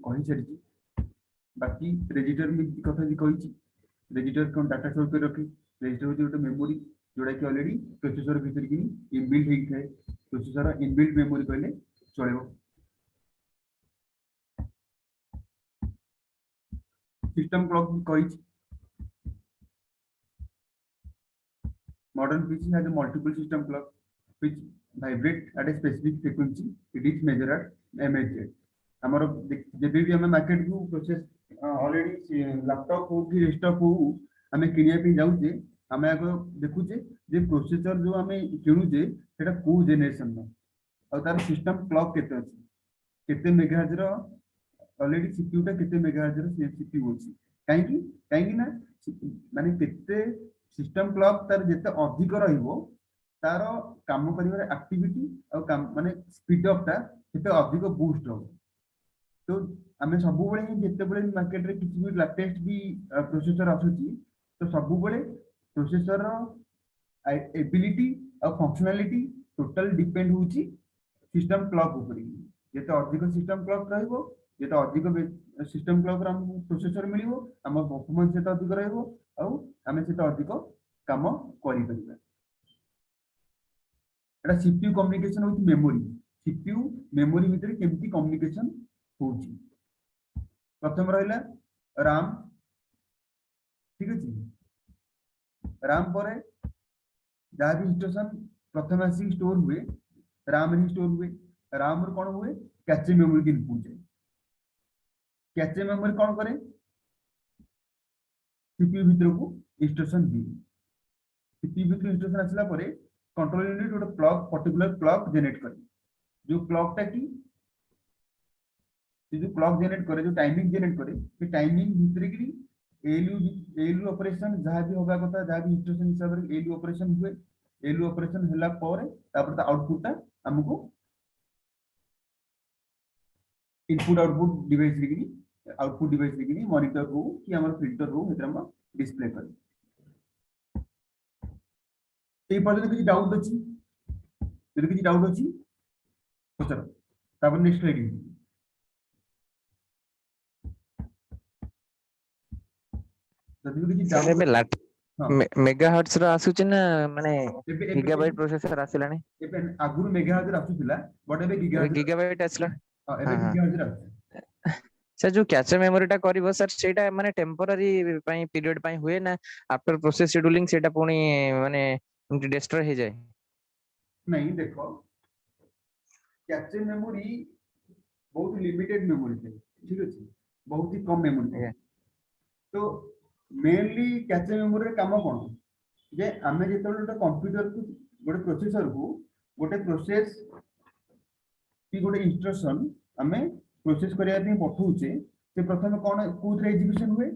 कहि छरिछि बाकी रजिस्टर में कथा जी कहिछि रजिस्टर कोन डाटा स्टोर कर रखी रजिस्टर होछि गोटे मेमोरी जोड़ा कि ऑलरेडी प्रोसेसर भीतर कि इनबिल्ट हेइ थाए प्रोसेसर इनबिल्ट मेमोरी कहले चलेबो सिस्टम क्लॉक कहिछि modern PC has a multiple system clock which vibrate at a specific frequency it is measured at MHz हमरो जब भी हमें मार्केट को प्रोसेस ऑलरेडी लैपटॉप हो कि डेस्कटॉप हो हमें किनिया पे जाउ जे हमें आगो देखु जे प्रोसेसर जो हमें किनु जे सेटा को जनरेशन में और तार सिस्टम क्लॉक केते अछि केते मेगाहर्ट्ज रो ऑलरेडी सीपीयू टा केते मेगाहर्ट्ज रो सीपीयू होछि काहेकि ना माने केते सिस्टम क्लॉक तार जेते अधिक रहिबो तार काम करिवार एक्टिविटी और काम माने स्पीड अप ता सेते अधिक बूस्ट हो तो आमे सब बेले जेते बेले मार्केट रे किछि भी लेटेस्ट भी प्रोसेसर आसुची तो सब बेले प्रोसेसर रो एबिलिटी और फंक्शनैलिटी टोटल डिपेंड होची सिस्टम क्लॉक ऊपर जेते अधिक सिस्टम क्लॉक रहइबो जेते अधिक सिस्टम क्लॉक रा प्रोसेसर मिलिबो हम परफॉर्मेंस जेते अधिक रहइबो और आमे सेते अधिक काम करि परिबा एटा CPU communication with memory CPU memory भीतर केमती कम्युनिकेशन होची प्रथम रहिला RAM ठीक अछि RAM परे जहाँ भी इंस्ट्रक्शन प्रथम आसी स्टोर हुए RAM रे स्टोर हुए RAM रे कोन हुए कैचे मेमोरी के इनपुट जाए कैचे मेमोरी कोन करे सीपीयू भीतर को इंस्ट्रक्शन दी सीपीयू भीतर इंस्ट्रक्शन आसला परे कंट्रोल यूनिट गोटे क्लॉक पर्टिकुलर क्लॉक जनरेट करे जो क्लॉक टा की जो क्लॉक जनरेट करे जो टाइमिंग जनरेट करे ये टाइमिंग भीतर की एलयू ऑपरेशन जहाँ भी होगा कथा जहाँ भी इंस्ट्रक्शन हिसाब रे एलयू ऑपरेशन हुए एलयू ऑपरेशन हला परे तापर ता आउटपुट ता हमको इनपुट आउटपुट डिवाइस रे आउटपुट डिवाइस रे मॉनिटर हो कि हमर फिल्टर हो एतरा डिस्प्ले करे ए पर्यंत किछि डाउट अछि यदि किछि डाउट अछि पचर तापर नेक्स्ट स्लाइड जदि किछि सर डाउट एबे मेगाहर्ट्ज रो आसुची ना माने गीगाबाइट प्रोसेसर आसिलानी एबे आगुर मेगाहर्ट्ज आसुतिला बट एबे गीगाबाइट आसिला एबे गीगाहर्ट्ज आसु सर जो कैचे मेमोरी टा करिवो सर सेटा माने टेम्पररी पई पीरियड पई हुए ना आफ्टर प्रोसेस शेड्यूलिंग सेटा पुनी माने डिस्ट्रॉय हो जाए नहीं देखो कैचे मेमोरी बहुत लिमिटेड मेमोरी है ठीक अछि बहुत ही कम मेमोरी है तो मेनली कैचे मेमोरी रे काम कोन जे आमे जेतले गोटे कंप्यूटर को गोटे प्रोसेसर को गोटे प्रोसेस की गोटे इंस्ट्रक्शन आमे प्रोसेस करिया पे पठौचे से प्रथम कोन कोथरे एग्जीक्यूशन हुए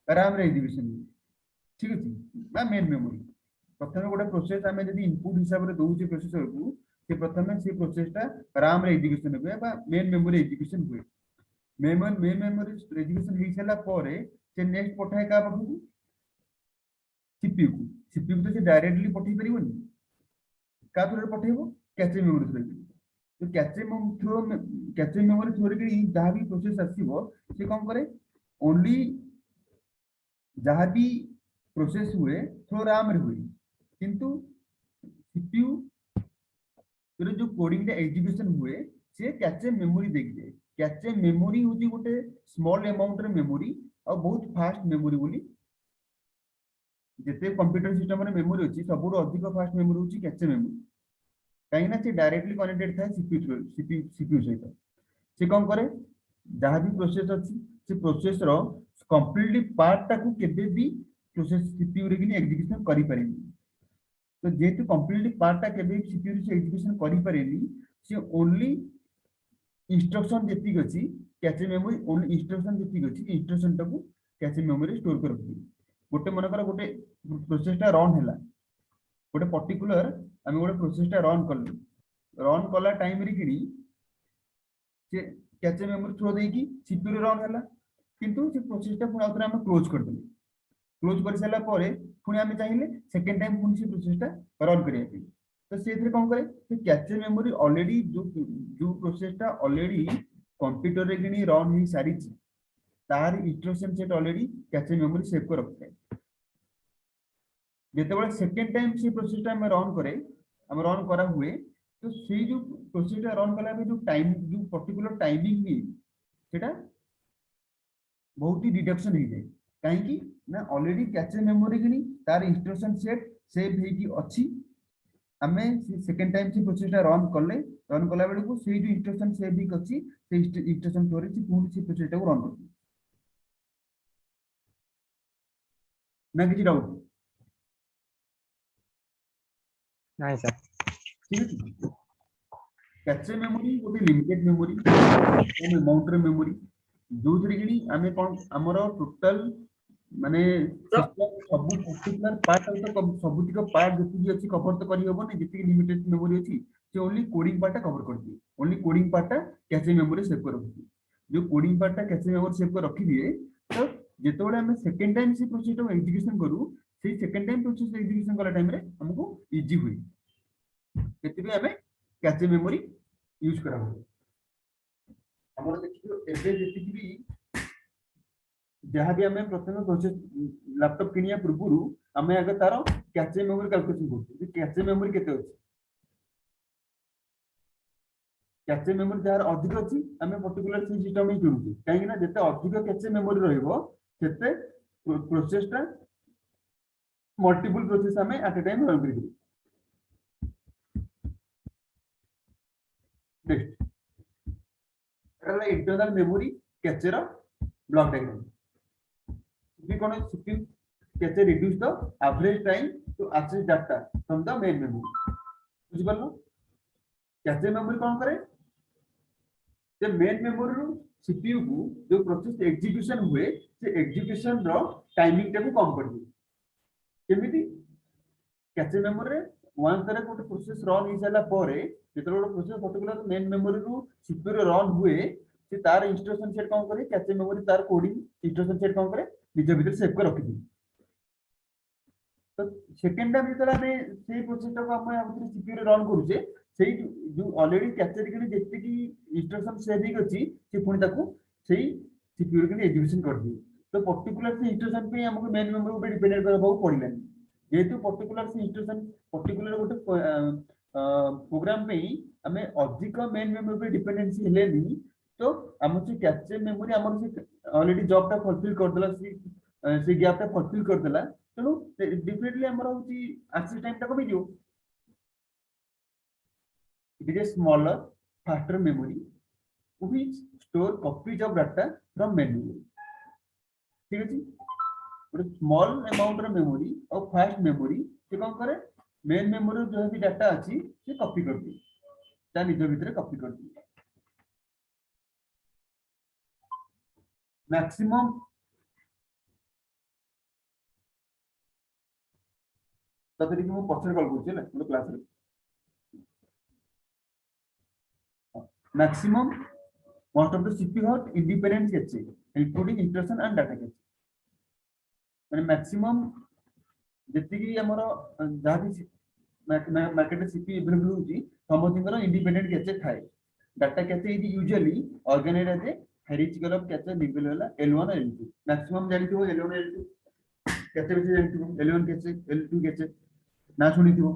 रैम रे एग्जीक्यूशन हुए ठीक अछि बा मेन मेमोरी प्रथम गोटे प्रोसेस आमे जदी इनपुट हिसाब रे दोउचे प्रोसेसर को से प्रथम से प्रोसेसटा रैम रे एग्जीक्यूशन हुए बा मेन मेमोरी एग्जीक्यूशन हुए मेन मेमोरी एग्जीक्यूशन हो सारा परे से नेक्स्ट पठाए का पाखु सीपीयू को तो से डायरेक्टली पठै परिबोनी का थ्रू पठैबो कैचे मेमोरी थ्रू तो कैचे मेमोरी थ्रू के जहां भी प्रोसेस आसीबो से कोन करे ओनली जहां भी प्रोसेस हुए थ्रू रैम रे हुए किंतु सीपीयू जो कोडिंग रे एग्जीक्यूशन हुए से कैचे मेमोरी देख दे कैचे मेमोरी होची गोटे स्मॉल अमाउंट रे मेमोरी और बहुत फास्ट मेमोरी बोली जेते कंप्यूटर सिस्टम रे मेमोरी अछि सबुरो अधिक फास्ट मेमोरी होची कैचे मेमोरी काहे ना से डायरेक्टली कनेक्टेड था सीपीयू सहित से कोन करे जहां भी प्रोसेस अछि से प्रोसेस रो कंप्लीटली पार्ट टाकू केबे भी प्रोसेस सीपीयू रे किनी एग्जीक्यूशन करि पारेनी तो जेतु कंप्लीटली पार्ट टा केबे सीपीयू से एग्जीक्यूशन करि पारेनी से ओनली इंस्ट्रक्शन जेतिक अछि कैचे मेमोरी ओनली इंस्ट्रक्शन जेतिक अछि इंस्ट्रक्शन टाकू कैचे मेमोरी स्टोर कर रखी गोटे मन कर गोटे प्रोसेस टा रन हैला गोटे पर्टिकुलर हम गोटे प्रोसेस टा रन कला टाइम रे किनी से कैचे मेमोरी थ्रो देकी सीपीयू रे रन हैला किंतु से प्रोसेस टा पुरा उतरा हम क्लोज कर देले क्लोज कर साला परे पुनी हम चाहिए सेकंड टाइम पुनी से प्रोसेस टा रन करिया पे तो से इधर कोन करे से कैचे मेमोरी ऑलरेडी जो प्रोसेस टा ऑलरेडी कंप्यूटर रे किनी रन ही सारी तार instruction set already cache memory save कर रखते हैं जेते बळे सेकंड टाइम से प्रोसेस टा हम रन करे हम रन करा हुए तो से जो प्रोसेस टा रन कला पे जो टाइम जो पर्टिकुलर टाइमिंग भी सेटा बहुत ही डिडक्शन हो जाए काहे कि ना ऑलरेडी कैचे मेमोरी किनी तार इंस्ट्रक्शन सेट सेव हे की अछि हमें सेकंड टाइम से प्रोसेस टा रन कला बेले को से जो इंस्ट्रक्शन सेव ही अछि से इंस्ट्रक्शन थ्रू से पूर्ण से प्रोसेस टा को रन कर ना किछि डाउट नहीं सर ठीक है कैचे मेमोरी गोटे लिमिटेड मेमोरी कम अमाउंट रे मेमोरी जो थ्री गिनी आमे कोन हमरो टोटल माने सब पर्टिकुलर पार्ट ऑफ द सबुतिक पार्ट जति अछि कवर तो करी होबो नै जति लिमिटेड मेमोरी अछि से ओनली कोडिंग पार्ट कवर कर दिए only coding part cache memory save कर रखी जो coding part cache memory save कर रखी दिए तो जेतो बडे हमें सेकंड टाइम से प्रोसेस को एग्जीक्यूशन करू से सेकंड टाइम प्रोसेस एग्जीक्यूशन कला टाइम रे हमको इजी हुई केते भी हमें कैचे मेमोरी यूज करा हो हमर देखियो एबे जेति भी जहां भी हमें प्रथम प्रोसेस लैपटॉप किनिया पूर्व हमें अगर तारो कैचे मेमोरी कैलकुलेशन करते कैचे मेमोरी केते अछि कैचे मेमोरी जार अधिक अछि हमें पर्टिकुलर सिस्टम ही करू काहे ना जते अधिक कैचे मेमोरी रहइबो सेते प्रोसेस टा मल्टीपल प्रोसेस हमें एट अ टाइम रन करी नेक्स्ट इंटरनल मेमोरी कैचे रो ब्लॉक डायग्राम भी कोन सीपीयू कैसे reduce the average time to access data from the main memory बुझि परलो कैसे मेमोरी कोन करे जे मेन मेमोरी रो सीपीयू को जो प्रोसेस एग्जीक्यूशन हुए से एग्जीक्यूशन रो टाइमिंग टा को कम कर दे केमिति कैसे मेमोरी रे वन तरह कोटे प्रोसेस रन हो जाला परे जेतरो प्रोसेस पर्टिकुलर मेन मेमोरी रो सीपीयू रे रन हुए से तार इंस्ट्रक्शन सेट कोन करे कैसे मेमोरी तार कोडिंग इंस्ट्रक्शन सेट कोन करे निज भीतर सेव कर रखी तो सेकंड टाइम जेतला में सेही प्रोसेस को हम सीपीयू रे रन करू सेही जो ऑलरेडी कैप्चर के जेते की इंस्ट्रक्शन सेविंग अछि से पुनी ताको सेही सीपीयू के एग्जीक्यूशन कर दी तो पर्टिकुलर से इंस्ट्रक्शन पे हमको मेन मेमोरी पे डिपेंडेंट करबा पड़िला जेतु पर्टिकुलर से इंस्ट्रक्शन पर्टिकुलर गोटे प्रोग्राम पे हमें अधिक मेन मेमोरी पे डिपेंडेंसी हेले नहीं तो हम से कैप्चर मेमोरी हमर से ऑलरेडी जॉब टा फुलफिल कर देला से गैप टा फुलफिल कर देला तो डेफिनेटली हमर होची एक्सेस टाइम टा कमी जो it is a smaller faster memory which store copies of data from main memory ठीक है जी गोटे स्मॉल अमाउंट रो मेमोरी और फास्ट मेमोरी से कौन करे मेन मेमोरी जो भी डाटा अच्छी से कॉपी कर दी ता निज भीतर कॉपी कर दी मैक्सिमम तभी कि मैं पछरे कॉल करछि ना मोर क्लास रे maximum most of the CPU हॉट independent cache including instruction and data cache माने मैक्सिमम जति कि हमर जहा भी मार्केट सीपीयू अवेलेबल होची समथिंगर इंडिपेंडेंट कैचे थाए data cache is usually organised as a hierarchical of cache level वाला L1 और L2 मैक्सिमम जानती हो L1 L2 कैचे भी जानती हो L1 कैचे L2 कैचे ना सुनी थी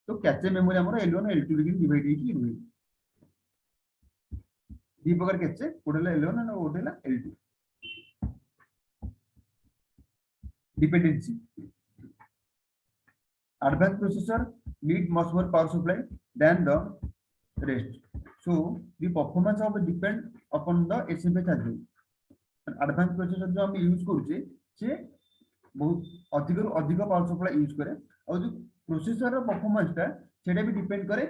तो कैचे मेमोरी हमर L1 L2 लेकिन डिवाइड ହେଇକି रुहे दी प्रकार कैचे गोटेला L1 और गोटेला L2 dependency advanced processor need much more power supply than the rest so the performance of depend upon the SFA charger and advanced processor जो हम use करछे से बहुत अधिक पावर सप्लाई यूज करे और जो प्रोसेसर रो परफॉर्मेंस ता सेटा भी डिपेंड करे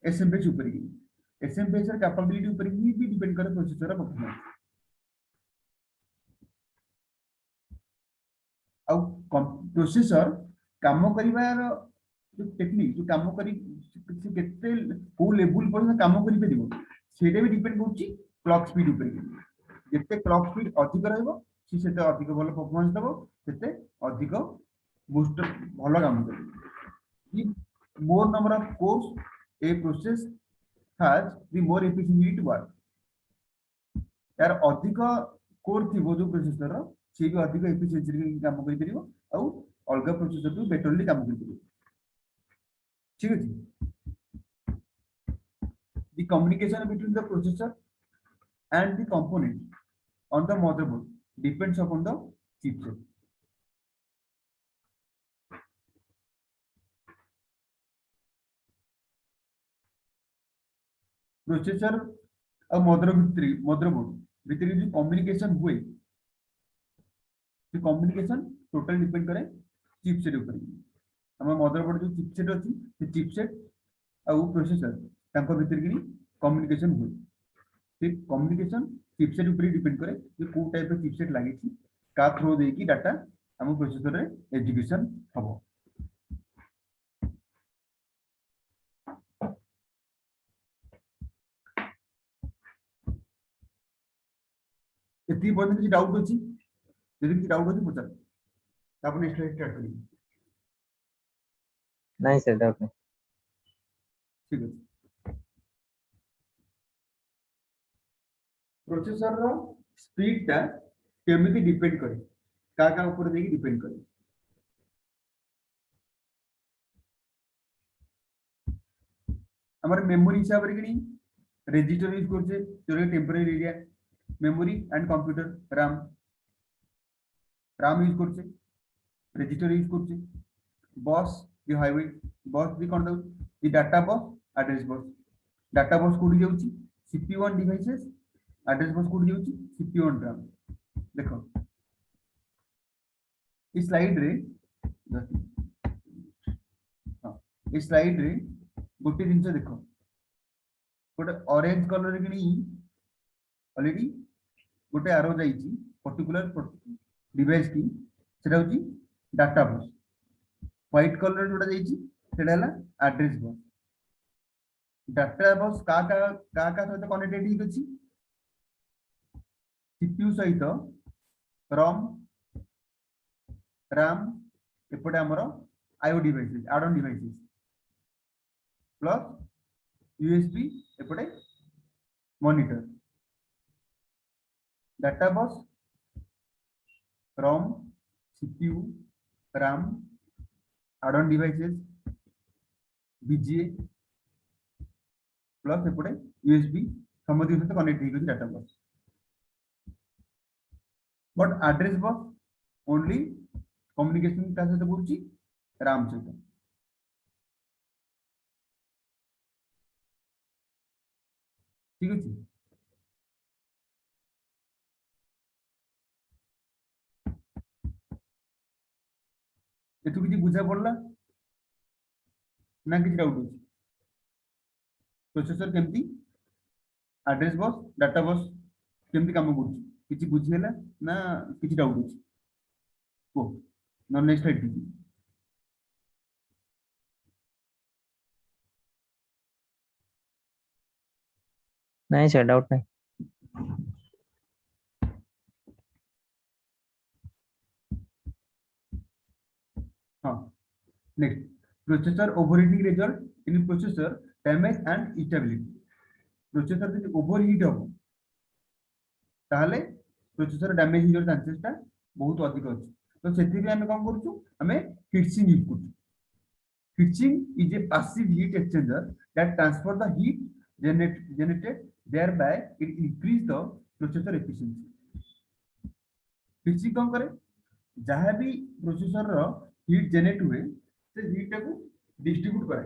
एसएमपीएच ऊपर की एसएमपीएच र कैपेबिलिटी ऊपर की भी डिपेंड करे प्रोसेसर रो परफॉर्मेंस और प्रोसेसर काम करिवार जो टेक्निक जो काम करी केते को लेवल पर काम करि परिबो सेटा भी डिपेंड करछि क्लॉक स्पीड ऊपर की जेते क्लॉक स्पीड अधिक रहइबो सेते अधिक भलो परफॉर्मेंस देबो सेते अधिक बूस्टर भलो काम करिबो if more number of cores a process has the more efficiently to work यार अधिक कोर थिबो जो प्रोसेसर रो से भी अधिक एफिशिएंसी रे काम करि परिबो और अलगा प्रोसेसर भी बेटरली काम करि परिबो ठीक अछि the communication between the processor and the component on the motherboard depends upon the chipset processor और मदरबोर्ड भितर जो कम्युनिकेशन हुए कम्युनिकेशन टोटल डिपेंड करे चिपसेट ऊपर हम मदरबोर्ड जो चिपसेट अछि से चिपसेट और प्रोसेसर तांको भितर कि कम्युनिकेशन हुए से कम्युनिकेशन चिपसेट ऊपर डिपेंड करे जे को टाइप ऑफ चिपसेट लागि छि का थ्रू दे कि डाटा हम प्रोसेसर रे एजुकेशन हबो एती पॉइंट किसी डाउट अछि यदि किसी डाउट अछि पचार आप नेक्स्ट स्लाइड स्टार्ट करिए नहीं सर डाउट नहीं ठीक है प्रोसेसर रो स्पीड टा केमिति डिपेंड करे का ऊपर देकी डिपेंड करे हमर मेमोरी हिसाब रे किनी रजिस्टर यूज करछे जो temporary area memory and computer RAM use करछे रजिस्टर यूज करछे बस दी हाईवे बस दी कोन दउ दी data bus address bus data bus कोडी जाउची CPU on devices address bus कोडी जाउची CPU ऑन RAM देखो इस स्लाइड रे हां इस स्लाइड रे गोटे दिन से देखो गोटे ऑरेंज कलर रे किनी ऑलरेडी गोटे आरो जाईची पर्टिकुलर डिवाइस की सेटा होची डाटा बस व्हाइट कलर जोटा जाईची सेटा हला एड्रेस बस डाटा बस का सहित कनेक्टेड ही अछि सीपीयू सहित ROM RAM एपटे हमरो IO devices add on devices plus USB एपटे monitor data bus ROM CPU RAM add on devices BGA plus एपटे USB समधि सहित कनेक्ट हेइ data bus but address bus only communication का सहित बोलची RAM सहित ठीक अछि एतु किछि बुझा पड़ला ना किछि डाउट अछि प्रोसेसर केमती एड्रेस बस डाटा बस केमती काम करूछि किछि बुझिहेला ना किछि डाउट अछि को न नेक्स्ट स्लाइड दीजिए नहीं सर डाउट नहीं। हाँ next processor overheating result in processor damage and instability processor जब ओवरहीट हो ताहले प्रोसेसर डैमेज हो चांसेसटा बहुत अधिक अछि तो सेति भी हम कोन करछु हमें हीटसिंग यूज करछु heat sink is a passive heat exchanger that transfer the heat generated thereby it increase the processor efficiency heat sink कोन करे जहां भी प्रोसेसर रो हीट जनरेट हुए से हीट को डिस्ट्रीब्यूट करे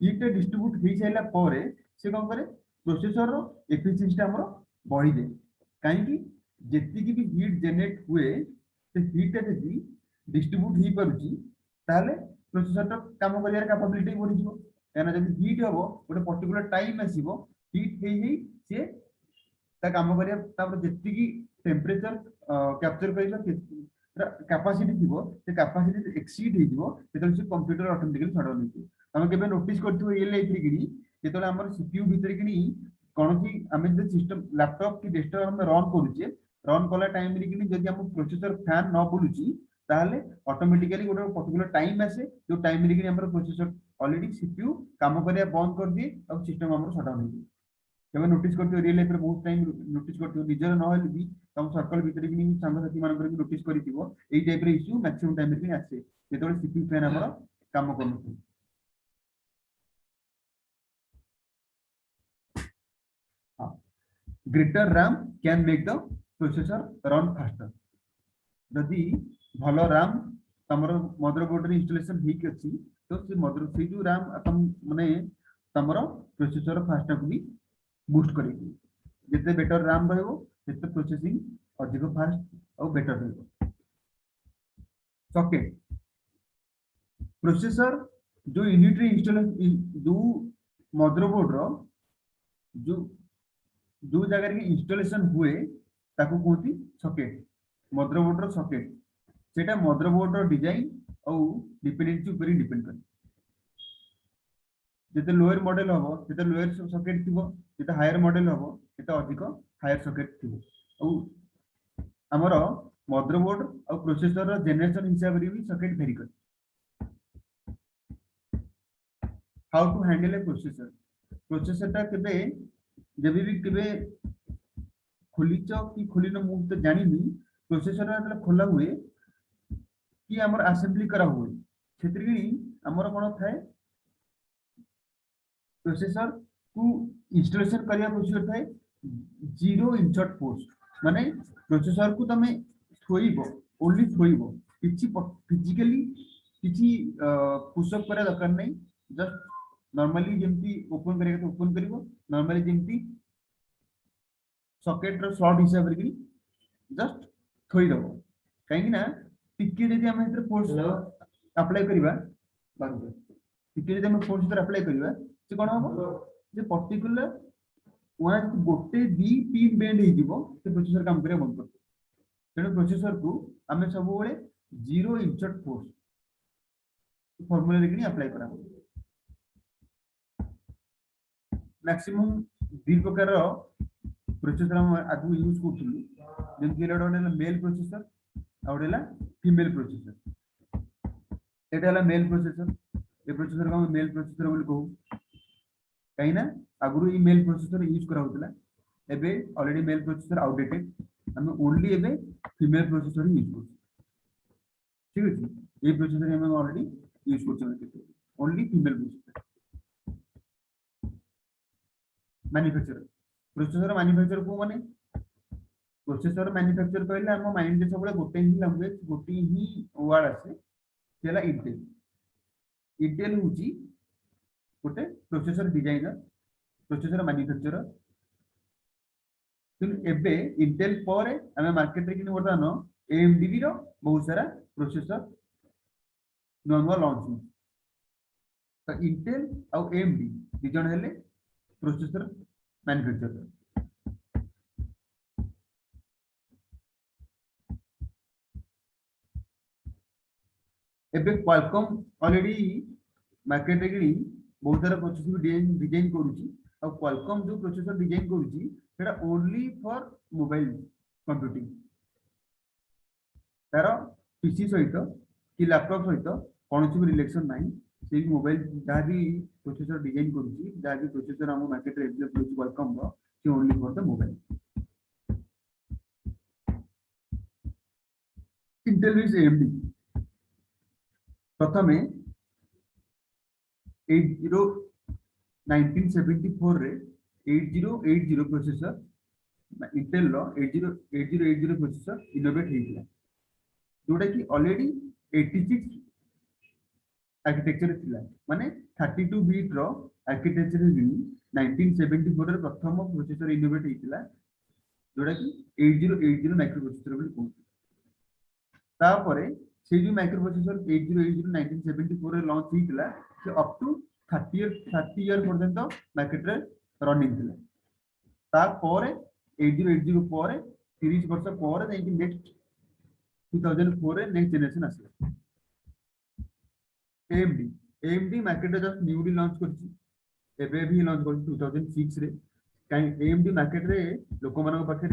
हीट डिस्ट्रीब्यूट हो साइला परे से कोन करे प्रोसेसर रो एफिशिएंसी हमरो बढ़ी दे काहे कि जेति की भी हीट जनरेट हुए से हीट जदी डिस्ट्रीब्यूट ही परुची ताले प्रोसेसर तो काम करियार कैपेबिलिटी बढ़ी जिवो काना जदी हीट हबो गोटे पर्टिकुलर टाइम आसीबो हीट हेई से ता काम करिया तापर जेति की टेंपरेचर कैप्चर करिला कैपेसिटी थिबो से कैपेसिटी एक्सीड हे जिवो तेतल से कंप्यूटर ऑटोमेटिकली शट डाउन हे हम केबे नोटिस करथिबो रियल लाइफ रे कि जेतले हमर सीपीयू भीतर कि कोनोसी हमें जे सिस्टम लैपटॉप की डेस्कटॉप हम रन करूचे रन कला टाइम रे कि जदी हम प्रोसेसर फैन न बुलुची ताले ऑटोमेटिकली गोटे पर्टिकुलर टाइम आसे जो टाइम रे कि हमर प्रोसेसर ऑलरेडी सीपीयू काम करिया बंद कर दिए अब सिस्टम हमर शट डाउन हे केबे नोटिस करथिबो रियल लाइफ रे बहुत टाइम नोटिस करथिबो निजर न होले भी तम सर्कल भीतर कि संग साथी मान कर नोटिस करिथिबो एई टाइप रे इश्यू मैक्सिमम टाइम रे आसे जेतले सीपीयू फैन हमर काम करनु greater RAM can make the processor run faster यदि भलो RAM तमरो मदरबोर्ड रे इंस्टॉलेशन ठीक अछि तो से मदर से जो RAM तम माने तमरो प्रोसेसर फास्ट को भी बूस्ट करेगी जितने बेटर RAM रहबो सेते प्रोसेसिंग अधिक फास्ट और बेटर रहबो सॉकेट प्रोसेसर जो यूनिट रे इंस्टॉलेशन जो मदरबोर्ड रो जो जगह रे इंस्टॉलेशन हुए ताको कहती सॉकेट मदरबोर्ड रो सॉकेट सेटा मदरबोर्ड रो डिजाइन और डिपेंडेंसी ऊपर डिपेंड करे जेते लोअर मॉडल हबो सेते लोअर सॉकेट थिबो जेते हायर मॉडल हबो सेते अधिक हायर सॉकेट थिबो और हमरो मदरबोर्ड और प्रोसेसर रो जनरेशन हिसाब रे भी सॉकेट वेरी करे how to handle a processor ता केबे जब भी केबे खोलीच कि खोलिन मु तो जानिनी प्रोसेसर मतलब खोला हुए कि हमर असेंबली करा हुए क्षेत्र हमर कोन थाए प्रोसेसर को इंस्टॉलेशन करिया प्रोसेसर थाए जीरो इंसर्ट पोस्ट माने प्रोसेसर को तमे थोइबो ओनली थोइबो किछि फिजिकली किछि पुशअप करे दरकार नै जस्ट नॉर्मली जेमती ओपन करेगा तो ओपन करिवो नॉर्मली जेमती सॉकेट रो स्लॉट हिसाब रे जस्ट थोई दबो काहे ना टिके जदी हम इधर फोर्स अप्लाई करिवा बारु टिके जदी हम फोर्स इधर अप्लाई करिवा से कोन हो जे पर्टिकुलर वन गोटे दी पिन बेंड हे जिवो से प्रोसेसर काम करे बंद कर तेनो प्रोसेसर को हमें सब बेले जीरो इंसर्ट फोर्स फार्मूला रे अप्लाई करा मैक्सिमम दी प्रकार प्रोसेसर हम आगु यूज करथुलु जेमति एला मेल प्रोसेसर आउडेला फीमेल प्रोसेसर एटाला मेल प्रोसेसर ए प्रोसेसर को मेल प्रोसेसर बोली कहू काइना आगु ई मेल प्रोसेसर यूज करा होतला एबे ऑलरेडी मेल प्रोसेसर आउटडेटेड हम ओनली एबे फीमेल प्रोसेसर यूज करथु ठीक अछि ए प्रोसेसर हम ऑलरेडी यूज करथु only female processor manufacturer processor manufacturer को माने प्रोसेसर मैन्युफैक्चर कहले हम माइंड रे सब गोटे ही लैंग्वेज गोटे ही वर्ड आसे सेला इंटेल होची गोटे प्रोसेसर डिजाइनर प्रोसेसर मैन्युफैक्चरर किन एबे इंटेल परे हम मार्केट रे किन वर्तमान एएमडी रो बहुत सारा प्रोसेसर नुआ लॉन्च तो इंटेल आउ एएमडी दी जण हेले प्रोसेसर मैन्युफैक्चरर एबे क्वालकॉम ऑलरेडी मार्केट रे बहुत सारा प्रोसेसर डिजाइन करूची और क्वालकॉम जो प्रोसेसर डिजाइन करूची सेटा ओनली फॉर मोबाइल कंप्यूटिंग तार पीसी सहित कि लैपटॉप सहित कौन भी रिलेशन नहीं से मोबाइल जहाँ भी प्रोसेसर डिजाइन करूची जहाँ भी प्रोसेसर हम मार्केट रे अवेलेबल होची क्वालकॉम रो से only for the mobile Intel with AMD प्रथमे 1974 रे 8080 प्रोसेसर इंटेल रो 8080 प्रोसेसर इनोवेट हेइला जोटा कि ऑलरेडी 86 आर्किटेक्चर थिला माने 32 बिट रो आर्किटेक्चर 1974 रे प्रथम प्रोसेसर इनोवेट हेइला जोटा कि 8080 माइक्रो प्रोसेसर बोली कहू तापरे से जो माइक्रो प्रोसेसर 8080 1974 रे लॉन्च हेइला से अप टू 30 इयर पर्यंत मार्केट रे रनिंग थिला तापरे 8080 पर 30 वर्ष पर जाई नेक्स्ट 2004 रे नेक्स्ट जनरेशन आसे AMD मार्केट रे जस्ट न्यूली लॉन्च करछि एबे भी लॉन्च करछि 2006 रे काई AMD मार्केट रे लोक मानक पाखे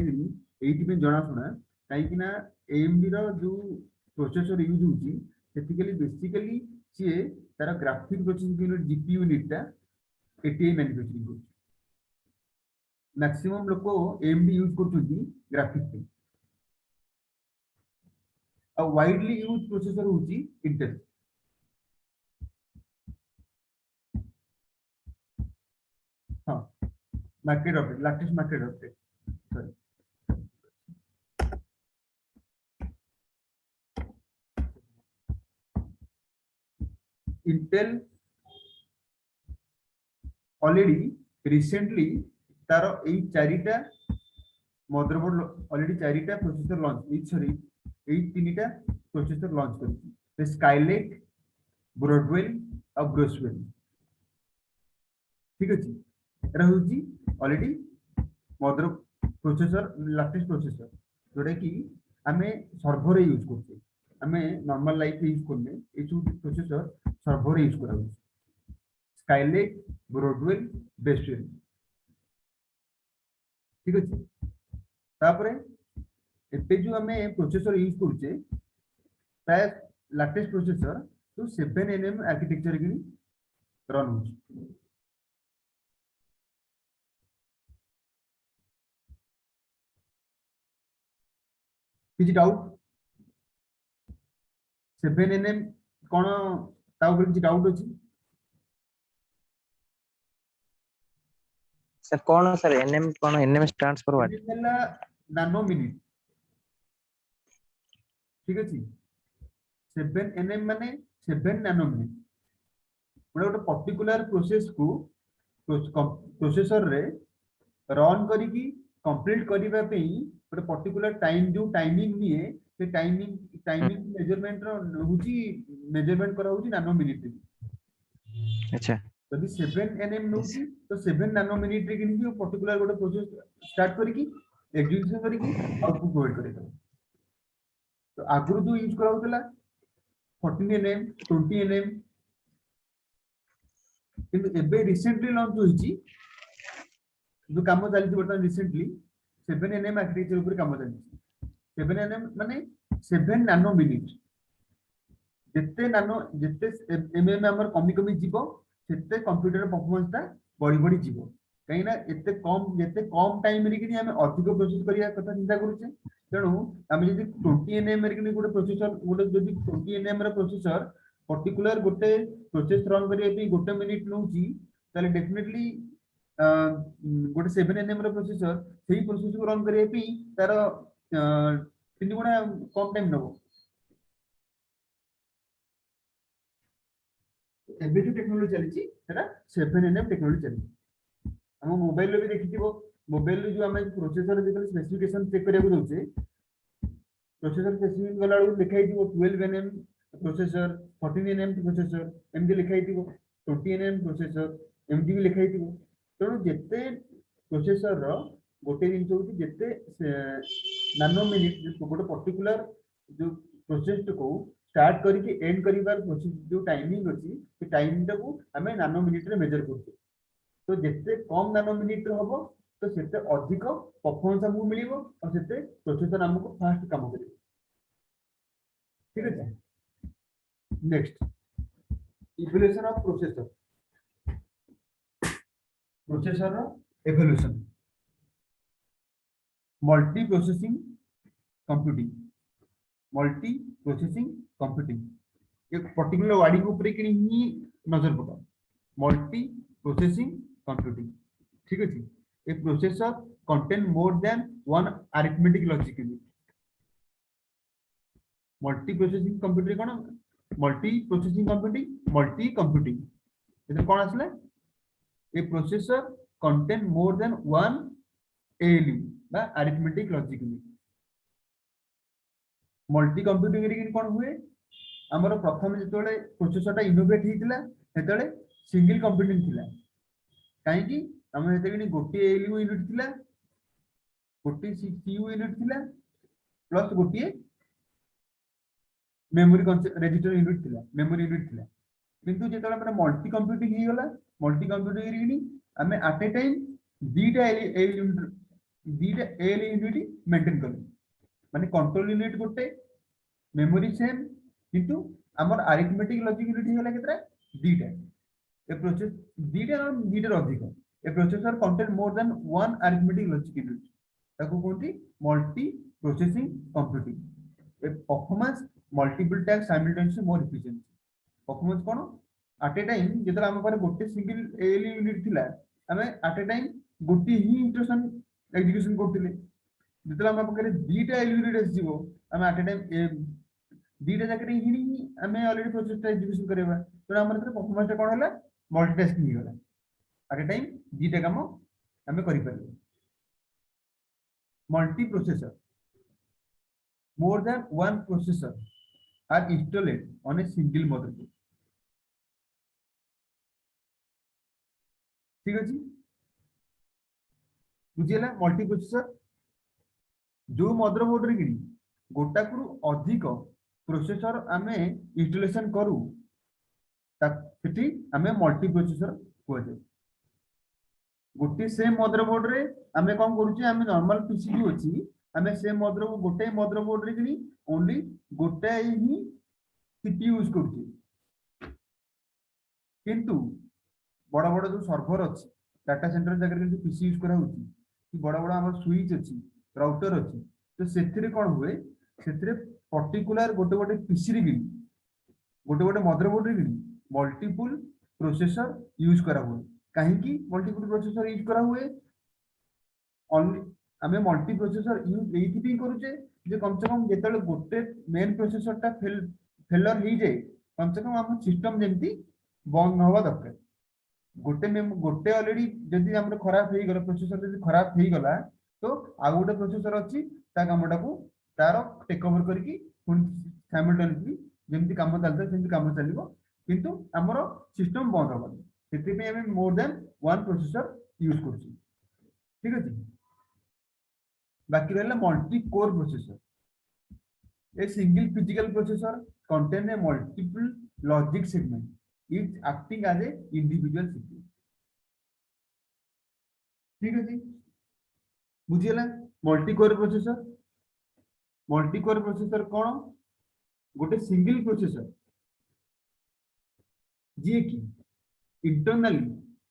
एइति पे जणा सुना काई कि ना AMD रो जो प्रोसेसर यूज होछि सेटिकली बेसिकली सी तार graphic processing unit GPU unit ता एटीआई मैन्युफैक्चरिंग करछि मैक्सिमम लोक AMD यूज करछथि ग्राफिक पे a widely used processor होची Intel हाँ market update latest market update sorry Intel already recently तार एई चारिटा मदरबोर्ड ऑलरेडी चारिटा प्रोसेसर लॉन्च सॉरी एई तीनटा प्रोसेसर लॉन्च करछि स्काईलेक ब्रॉडवेल और ग्रोसवेल ठीक अछि एरा होछि already mother processor latest processor जोटा कि आमे सर्वर यूज करछे आमे नॉर्मल लाइफ यूज करने ए जो प्रोसेसर सर्वर यूज करा स्काईलेक ब्रॉडवेल बेस्टवेल ठीक अछि तापरे एते जो हमें प्रोसेसर यूज करछे प्राय लेटेस्ट प्रोसेसर तो 7nm आर्किटेक्चर की रन होछि किछि डाउट 7nm कोन ता ऊपर किछि डाउट अछि सर कौन सर एनएम कौन एनएम स्टैंड्स फॉर व्हाट नानो मिनिट ठीक अछि 7nm माने 7 नानो मिनिट गोटे पर्टिकुलर प्रोसेस को प्रोसेसर रे रन करिकी कंप्लीट करिबा पे गोटे पर्टिकुलर टाइम जो टाइमिंग निए से टाइमिंग मेजरमेंट रो होची मेजरमेंट करा होची नानो मिनिट रे अच्छा यदि 7nm नोची तो 7 नानो मिनिट रे किनी पर्टिकुलर गोटे प्रोसेस स्टार्ट करिकी एग्जीक्यूशन करिकी आउटपुट प्रोवाइड करेगा तो आगुरु जो यूज करा होतला 14nm 20nm किंतु एबे रिसेंटली लॉन्च होईची जो काम चली बर्तमान रिसेंटली 7nm आर्किटेक्चर ऊपर काम चली 7nm माने 7 नानो मिनिट जेते एमएम हमर कमी जीवो सेते कंप्यूटर परफॉर्मेंस ता बड़ी जीवो कहीं ना एते कम टाइम रे कि हम अधिक प्रोसेस करिया कथा चिंता करूचे तेणु हम यदि 20nm रे कि गोटे प्रोसेसर गोटे जदि 20nm रे प्रोसेसर पर्टिकुलर गोटे प्रोसेस रन करिया पे गोटे मिनिट नउची ताले डेफिनेटली गोटे 7nm रे प्रोसेसर सेही प्रोसेस को रन करिया पे तार 3 गुणा कम टाइम नबो एबे जो टेक्नोलॉजी चली सेटा 7nm टेक्नोलॉजी चली हम मोबाइल रे भी देखिथिबो मोबाइल रे जो हम प्रोसेसर जे स्पेसिफिकेशन चेक करिया को दोचे प्रोसेसर स्पेसिफिक गला बेलू लिखाई 12 nm processor 14 nm processor MD लिखाई 20 nm प्रोसेसर एमडी भी लिखाई तेणु जेते प्रोसेसर रो गोटे जिन होती जेते नानो मिनिट गोटे पर्टिकुलर जो प्रोसेस को स्टार्ट करके एंड करिवार प्रोसेस जो टाइमिंग अछि से टाइम को हमें नानो मिनिट रे मेजर करछे तो जेते कम नानो मिनिट रे हबो तो सेते अधिक परफॉर्मेंस हमको मिलिबो और सेते प्रोसेसर हमको फास्ट काम करिवो ठीक है next evolution of processor evolution multi processing computing एक पर्टिकुलर वर्डिंग ऊपर कि ही नजर पकाओ मल्टी प्रोसेसिंग कंप्यूटिंग ठीक है a processor contain more than one arithmetic logic unit multi processing computer कौन multi processing computing multi computing इधर कौन आसले a processor contain more than one ALU बा arithmetic logic unit multi computing रे कौन हुए हमर प्रथम जेतोले प्रोसेसर टा इनोवेट हितला सेतोले सिंगल कंप्यूटिंग थिला काहे कि हम हेते गोटे एएलयू यूनिट थिला गोटे सीपीयू यूनिट थिला प्लस गोटे मेमोरी रजिस्टर यूनिट थिला मेमोरी यूनिट थिला किंतु जेतला हमर मल्टी कंप्यूटिंग ही गला मल्टी कंप्यूटिंग रे हमें एट ए टाइम दीटा एल यूनिट मेंटेन कर माने कंट्रोल यूनिट गोटे मेमोरी सेम किंतु हमर अरिथमेटिक लॉजिक यूनिट होला केतरा दीटा ए प्रोसेस दीटा अधिक a processor contain more than one arithmetic logic unit ताको कोंती मल्टी प्रोसेसिंग कंप्यूटिंग ए performance multiple task simultaneously more efficient performance कोन एट ए टाइम जेतला हम पारे गोटे सिंगल एल यूनिट थिला हमें एट ए टाइम गोटे ही इंस्ट्रक्शन एग्जीक्यूशन करथिले जेतला हम पारे दीटा एल यूनिट आसीबो हम एट ए टाइम दीटा जाके ही हमें ऑलरेडी प्रोसेस टा एग्जीक्यूशन करबा तो हमर परफॉर्मेंस कोन होला मल्टीटास्किंग होला एट ए टाइम दीटा काम हमें करि परबो multi processor more than one processor are installed on a single motherboard ठीक अछि बुझियला मल्टी प्रोसेसर जो मदरबोर्ड रे गिनी गोटा करू अधिक प्रोसेसर हमें इंस्टॉलेशन करू सेठी हमें मल्टी प्रोसेसर को जाय गोटे सेम मदरबोर्ड रे हमें कोन करूची हमें नॉर्मल पीसी जो अछि हमें सेम मदरबोर्ड गोटे मदरबोर्ड रे गिनी ओनली गोटे ही सीपीयू यूज करूची किंतु बड़ा बड़ा जो सर्वर अछि डाटा सेंटर जगह रे पीसी यूज करा होची कि बड़ा बड़ा हमर स्विच अछि राउटर अछि तो सेथिरे कोन हुए सेथिरे पर्टिकुलर गोटे पीसी रे गिनी गोटे मदरबोर्ड रे गिनी मल्टीपल प्रोसेसर यूज करा हुए काहे कि मल्टीपल प्रोसेसर यूज करा हुए ओनली हमें मल्टी प्रोसेसर यूज एथि भी करूचे जे कम से कम जेतले गोटे मेन प्रोसेसर टा फेलर ही जाए कम से कम हम सिस्टम जेंती बंद न होवा दरकार गोटे ऑलरेडी जदी हमर खराब हेई गला प्रोसेसर जदी खराब हेई गला तो आ गोटे प्रोसेसर अछि ता कामटा को तार टेक ओवर करकी पुन साइमल्टेनियसली जेंती काम चलता सेंती काम चलिबो किंतु हमर सिस्टम बंद होबा सेति पे हम more than one processor use करछि ठीक अछि बाकी रहला multi core processor a single physical processor contain a multiple logic segment is acting as a individual CPU ठीक है जी बुझियला मल्टी कोर प्रोसेसर कोन गोटे सिंगल प्रोसेसर जे कि internally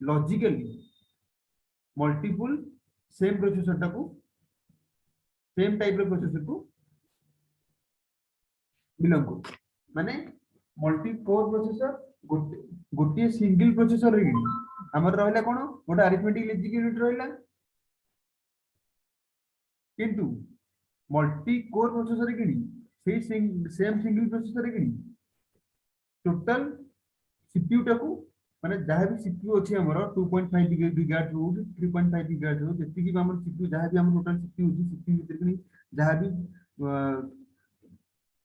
logically multiple same processor टाको सेम टाइप रे प्रोसेसर को बिलोंग को माने मल्टी कोर प्रोसेसर गोटे सिंगल प्रोसेसर रे हमर रहला कोन गोटे अरिथमेटिक लॉजिक यूनिट रहला किंतु मल्टी कोर प्रोसेसर रे से सेम सिंगल प्रोसेसर रे टोटल सीपीयू टाको माने जहाँ भी सीपीयू अछि हमर 2.5 गीगाहर्ट्ज हो 3.5 गीगाहर्ट्ज हो जति कि हमर सीपीयू जहाँ भी हमर टोटल सीपीयू अछि सीपीयू भीतर कि जहाँ भी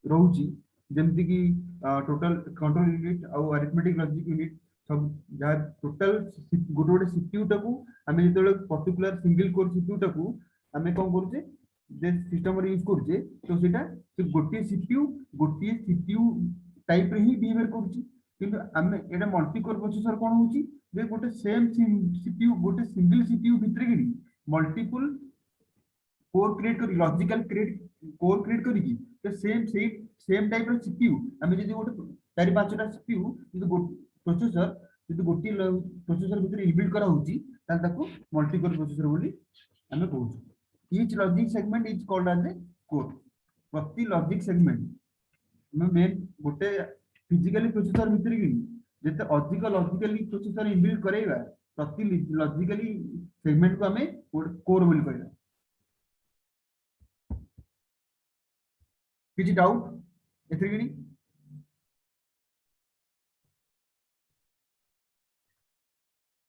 ରହୁଛି ଯେମିତି କି ଟୋଟାଲ କଣ୍ଟ୍ରୋଲ ୟୁନିଟ ଆଉ ଆରିଥମେଟିକ ଲଜିକ ୟୁନିଟ ସବୁ ଯାହା ଟୋଟାଲ ଗୋଟେ ଗୋଟେ ସିପିୟୁ ଟାକୁ ଆମେ ଯେତେବେଳେ ପର୍ଟିକୁଲାର ସିଙ୍ଗଲ କୋର ସିପିୟୁ ଟାକୁ ଆମେ କଣ କରୁଛେ ଯେ ସିଷ୍ଟମରେ ୟୁଜ କରୁଛେ ତ ସେଇଟା ସେ ଗୋଟିଏ ସିପିୟୁ ଟାଇପ ରେ ହିଁ ବିହେଭିୟର କରୁଛି କିନ୍ତୁ ଆମେ ଏଇଟା ମଲ୍ଟି କୋର ପ୍ରୋସେସର କଣ ହଉଛି ଯେ ଗୋଟେ ସେମ୍ ସିପିୟୁ ଗୋଟେ ସିଙ୍ଗଲ ସିପିୟୁ ଭିତରେ କି ମଲ୍ଟିପୁଲ कोर क्रिएट कर लॉजिकल कोर क्रिएट करिकी तो सेम टाइप रो सीपीयू हमें जदी गोटे चारि पांचटा सीपीयू जदी प्रोसेसर जदी गोटी प्रोसेसर भीतर इनबिल्ट करा होची ताल ताको मल्टी कोर प्रोसेसर बोली हमें कहू each logic segment is called as a core प्रति लॉजिक सेगमेंट में मेन गोटे फिजिकली प्रोसेसर भीतर की जते अधिक लॉजिकली प्रोसेसर इनबिल्ट करेगा प्रति लॉजिकली सेगमेंट को हमें कोर बोली कहला किसी डाउट एथरे की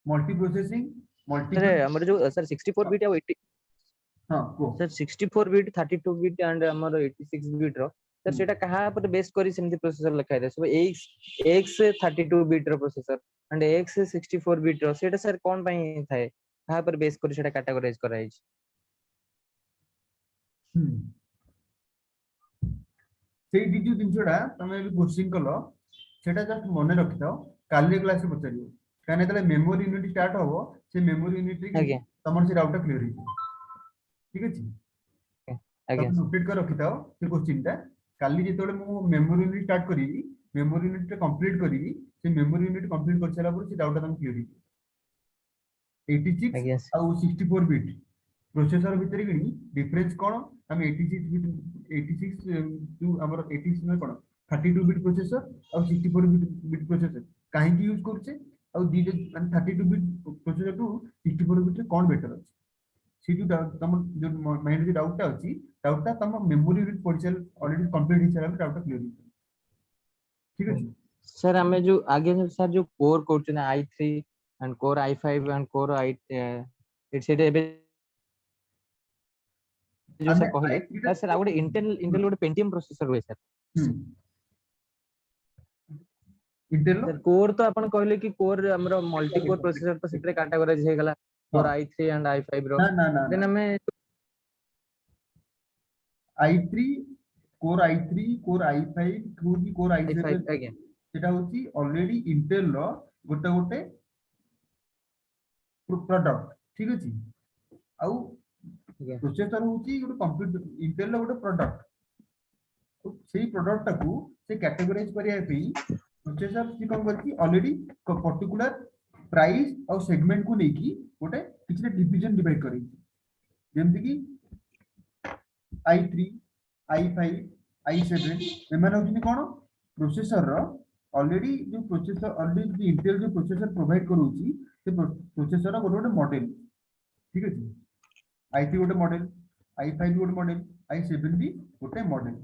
मल्टी प्रोसेसिंग मल्टी सर हमर जो सर 64 बिट और 80 हां को सर 64 बिट 32 बिट एंड हमर 86 बिट रो सर सेटा कहा पर बेस करी सेमती प्रोसेसर लिखाय दे सब x 32 बिट रो प्रोसेसर एंड x 64 बिट रो सेटा सर कोन पई थाए कहा पर बेस करी सेटा कैटेगराइज कराई से जो जिनसोडा तमे भी कोचिंग कलो सेटा जस्ट मने रखिथाओ काली क्लास रे पचारियो काने तले मेमोरी यूनिट स्टार्ट होबो से मेमोरी यूनिट रे आगे तमर से डाउट क्लियर हो ठीक अछि आगे तमे नोटेट कर रखिथाओ से क्वेश्चन टा काली जेतोले मु मेमोरी यूनिट स्टार्ट करी मेमोरी यूनिट रे कंप्लीट करी से मेमोरी यूनिट कंप्लीट कर चला पर से डाउट तम क्लियर हो 86 आगे और 64 बिट प्रोसेसर भीतर कि डिफरेंस कोन हम 86 बिट 86 जो हमर 86 में कोन 32 बिट प्रोसेसर और 64 बिट प्रोसेसर काहे की यूज करछे और दी माने 32 बिट प्रोसेसर टू 64 बिट रे कोन बेटर अछि सी जो तम जो माइंड जो डाउट अछि डाउट तम memory unit potential already complete हो चला डाउट क्लियर हो ठीक अछि सर हमें जो आगे सर जो कोर करछन i3 and core i5 and core i it's जो सर कहले सर आउट इंटेल गोटे पेंटियम प्रोसेसर हुए सर इंटेल सर कोर तो अपन कहले कि कोर हमरो मल्टी कोर प्रोसेसर तो सेटरे कैटेगराइज हे गला कोर i3 एंड i5 रो ना ना ना देन हमें i3 core i5 core i7 आगे सेटा होची ऑलरेडी इंटेल रो गोटे गोटे प्रोडक्ट ठीक अछि आउ प्रोसेसर होची गोटे कंप्यूटर इंटेल रो गोटे प्रोडक्ट तो सेही प्रोडक्ट टाकू से कैटेगराइज करिया पे प्रोसेसर से कौन करती ऑलरेडी पर्टिकुलर प्राइस और सेगमेंट को लेकी गोटे किछने डिवीजन डिवाइड करी जेमति कि i3 i5 i7 एमान होची कोन प्रोसेसर रो ऑलरेडी जो प्रोसेसर ऑलरेडी इंटेल जो प्रोसेसर प्रोवाइड करूची से प्रोसेसर रो गोटे मॉडल ठीक अछि i3 गोटे मॉडल i5 गोटे मॉडल i7 भी गोटे मॉडल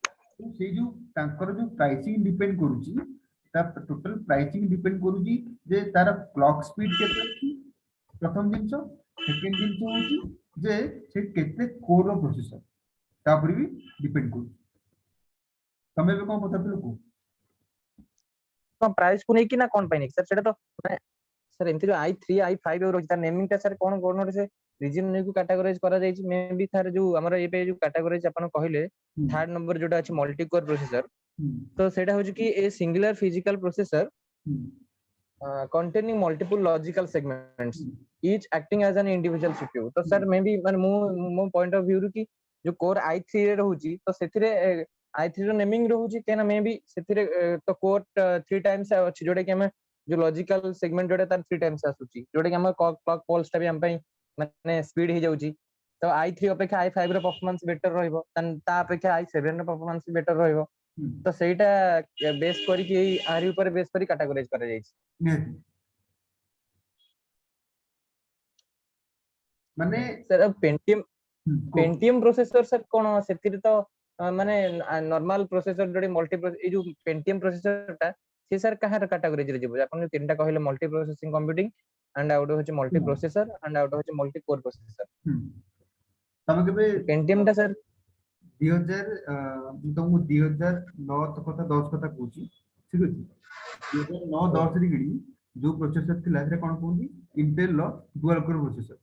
तो से जो तांकर जो प्राइसिंग डिपेंड करूची ता टोटल प्राइसिंग डिपेंड करूची जे तार क्लॉक स्पीड केते अछि प्रथम दिन सेकंड दिन होची जे से केते कोर रो प्रोसेसर तापर भी डिपेंड करू तमे भी कोन पता पिलो को तो प्राइस को नहीं कि ना कोन पाइनिक सर सेटा तो सर एमती जो i3 i5 और तार नेमिंग ता सर कोन कोन से रीजन ने को कैटेगराइज करा जाई छी मे भी थार जो हमरा ए पे जो कैटेगराइज अपन कहले थर्ड नंबर जोटा अछि मल्टी कोर प्रोसेसर तो सेटा हो कि a singular physical processor containing multiple logical segments each acting as an individual CPU तो सर मे भी माने मो पॉइंट ऑफ व्यू कि जो कोर i3 रे रहउची तो सेथिरे i3 रो नेमिंग रहउची केना मे भी सेथिरे तो कोर 3 टाइम्स अछि जोडे कि हमें जो लॉजिकल सेगमेंट जोडे तार 3 टाइम्स आसुची जोडे कि हम क्लॉक पल्स टा भी हम पई माने स्पीड ही जाउची तो i3 अपेक्षा i5 रो परफॉर्मेंस बेटर रहइबो ता अपेक्षा i7 रो परफॉर्मेंस बेटर रहइबो तो सेटा बेस करी कि आरी ऊपर बेस करी कैटेगराइज करा जाई माने सर पेंटियम प्रोसेसर सर कोन सेतिर तो माने नॉर्मल प्रोसेसर जोडी मल्टी ए जो पेंटियम प्रोसेसर ता से सर कहां कैटेगराइज रे जेबो अपन तीनटा कहले multi processing computing and out होचे मल्टी प्रोसेसर एंड आउट होचे मल्टी कोर प्रोसेसर तमे केबे पेंटियम ता सर ମୁଁ ତମକୁ 2009 କଥା 10 କଥା କହୁଛି ଠିକ ଅଛି 2009 10 ରେ କିଣି ଯୋଉ ପ୍ରୋସେସର ଥିଲା ସେଟା କଣ କୁହନ୍ତି ଇଣ୍ଟେଲ ର dual core processor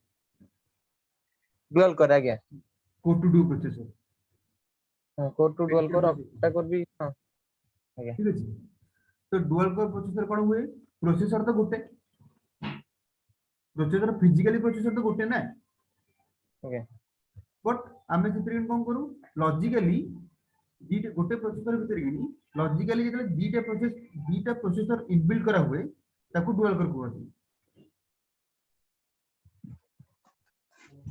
dual core ଆଜ୍ଞା core two duo processor core two dual core octa core ବି ହଁ ଆଜ୍ଞା ଠିକ ଅଛି ତ ଡୁଆଲ କୋର ପ୍ରୋସେସର କଣ ହୁଏ ପ୍ରୋସେସର ତ ଗୋଟେ ପ୍ରୋସେସର ଫିଜିକାଲି ପ୍ରୋସେସର ତ ଗୋଟେ ନା ଆଜ୍ଞା ବଟ୍ ଆମେ ସେଥିରେ କଣ କରୁ ଲଜିକାଲି ଦିଟା ଗୋଟେ ପ୍ରୋସେସର ଭିତରେ କିଣି ଲଜିକାଲି ଯେତେବେଳେ ଦିଟା ପ୍ରୋସେସର ଇନବିଲ୍ଡ କରା ହୁଏ ତାକୁ ଡୁଆଲ କୋର କୁହନ୍ତି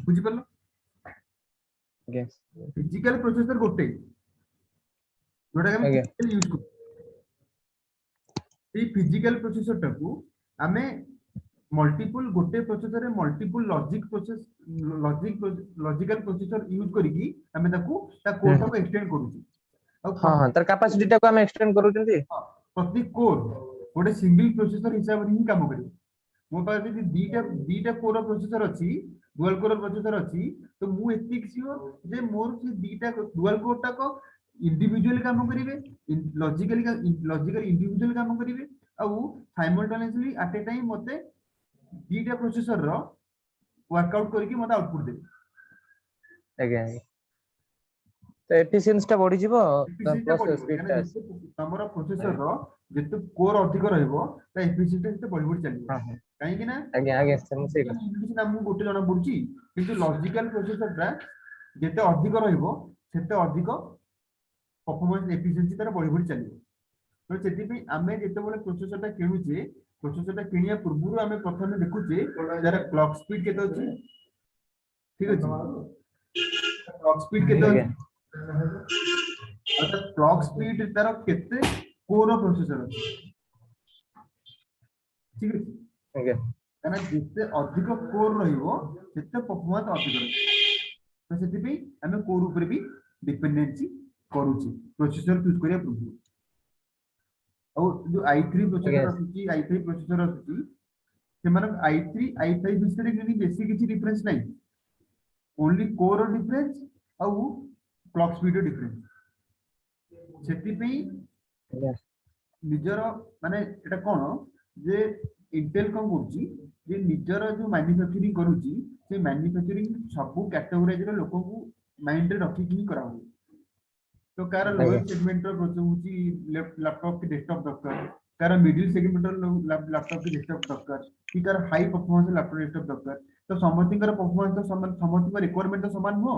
ବୁଝିପାରିଲ ଆଜ୍ଞା ଫିଜିକାଲ ପ୍ରୋସେସର ଗୋଟେ जोटा हम ଆଜ୍ଞା फिजिकली यूज करू এই ফিজিক্যাল প্রসেসরটাକୁ ଆମେ ମଲ୍ଟିପୁଲ ଗୋଟେ ପ୍ରୋସେସରରେ ମଲ୍ଟିପୁଲ ଲଜିକାଲ ପ୍ରୋସେସର ୟୁଜ କରିକି ଆମେ ତାକୁ ତା କୋଡଟାକୁ ଏକ୍ସଟେଣ୍ଡ କରୁଛୁ ଆଉ ହଁ ହଁ ତାର କାପାସିଟି ଟାକୁ ଆମେ ଏକ୍ସଟେଣ୍ଡ କରୁଛନ୍ତି ପ୍ରତି କୋର ଗୋଟେ ସିଙ୍ଗଲ ପ୍ରୋସେସର ହିସାବରେ ହିଁ କାମ କରିବ ମୋ ପାଖରେ ଯଦି ଦିଟା କୋର ପ୍ରୋସେସର ଅଛି ଡୁଆଲ କୋର ପ୍ରୋସେସର ଅଛି ତ ମୁଁ ଏତିକି ସିଓର ଯେ ମୋର ସେ ଦିଟା ଡୁଆଲ କୋରଟାକ इंडिविजुअली काम करेंगे लॉजिकली इंडिविजुअली काम करेंगे ଆଉ ସାଇମल्टेनियसली एट ए टाइम मते दीटा प्रोसेसर रो वर्कआउट करके मते आउटपुट दे आज्ञा तो एफिशिएंसी टा बढ़ी जीवो प्लस स्पीड टा हमरो प्रोसेसर रो जते कोर अधिक रहइबो ता एफिशिएंसी सेते बढ़ी बढ़ी चलिबो हां हां काहे कि ना आज्ञा आज्ञा से हम गोटे जणा बुझी किंतु लॉजिकल प्रोसेसर टा जते अधिक रहइबो सेते अधिक परफॉर्मेंस एफिशिएंसी तार बढ़ी बढ़ी चलिबो तो सेति पे आमे जते बोले प्रोसेसर टा किनुचे प्रोसेसर टा किनिया पूर्वरु आमे प्रथमे देखुचे जरा क्लॉक स्पीड केते अछि ठीक अछि क्लॉक स्पीड केते अछि अर्थात क्लॉक स्पीड तार केते कोर प्रोसेसर अछि ठीक अछि आज्ञा काना जते अधिक कोर रहिबो सेते परफॉर्मेंस अधिक रहइबो तो सेति पे आमे कोर ऊपर भी डिपेंडेंसी करूची प्रोसेसर यूज करिया पूर्व और जो i3 प्रोसेसर आसी i3 प्रोसेसर आसी से माने i3 i5 बिस्तर के बेसी किछि डिफरेंस नहीं ओनली कोर डिफरेंस और क्लॉक स्पीड डिफरेंस सेति पे निजर माने एटा कोन जे इंटेल कोन करछि जे निजर जो मैन्युफैक्चरिंग करूछि से मैन्युफैक्चरिंग सब कैटेगराइज रे लोक को माइंड रे रखि कि करा हो तो कार लोअर सेगमेंट रो होची लैपटॉप की डेस्कटॉप दरकार कार मिडिल सेगमेंट रो लैपटॉप की डेस्कटॉप दरकार कि car high performance laptop desktop दरकार तो समथिंग का परफॉर्मेंस तो समान समथिंग का रिक्वायरमेंट तो समान हो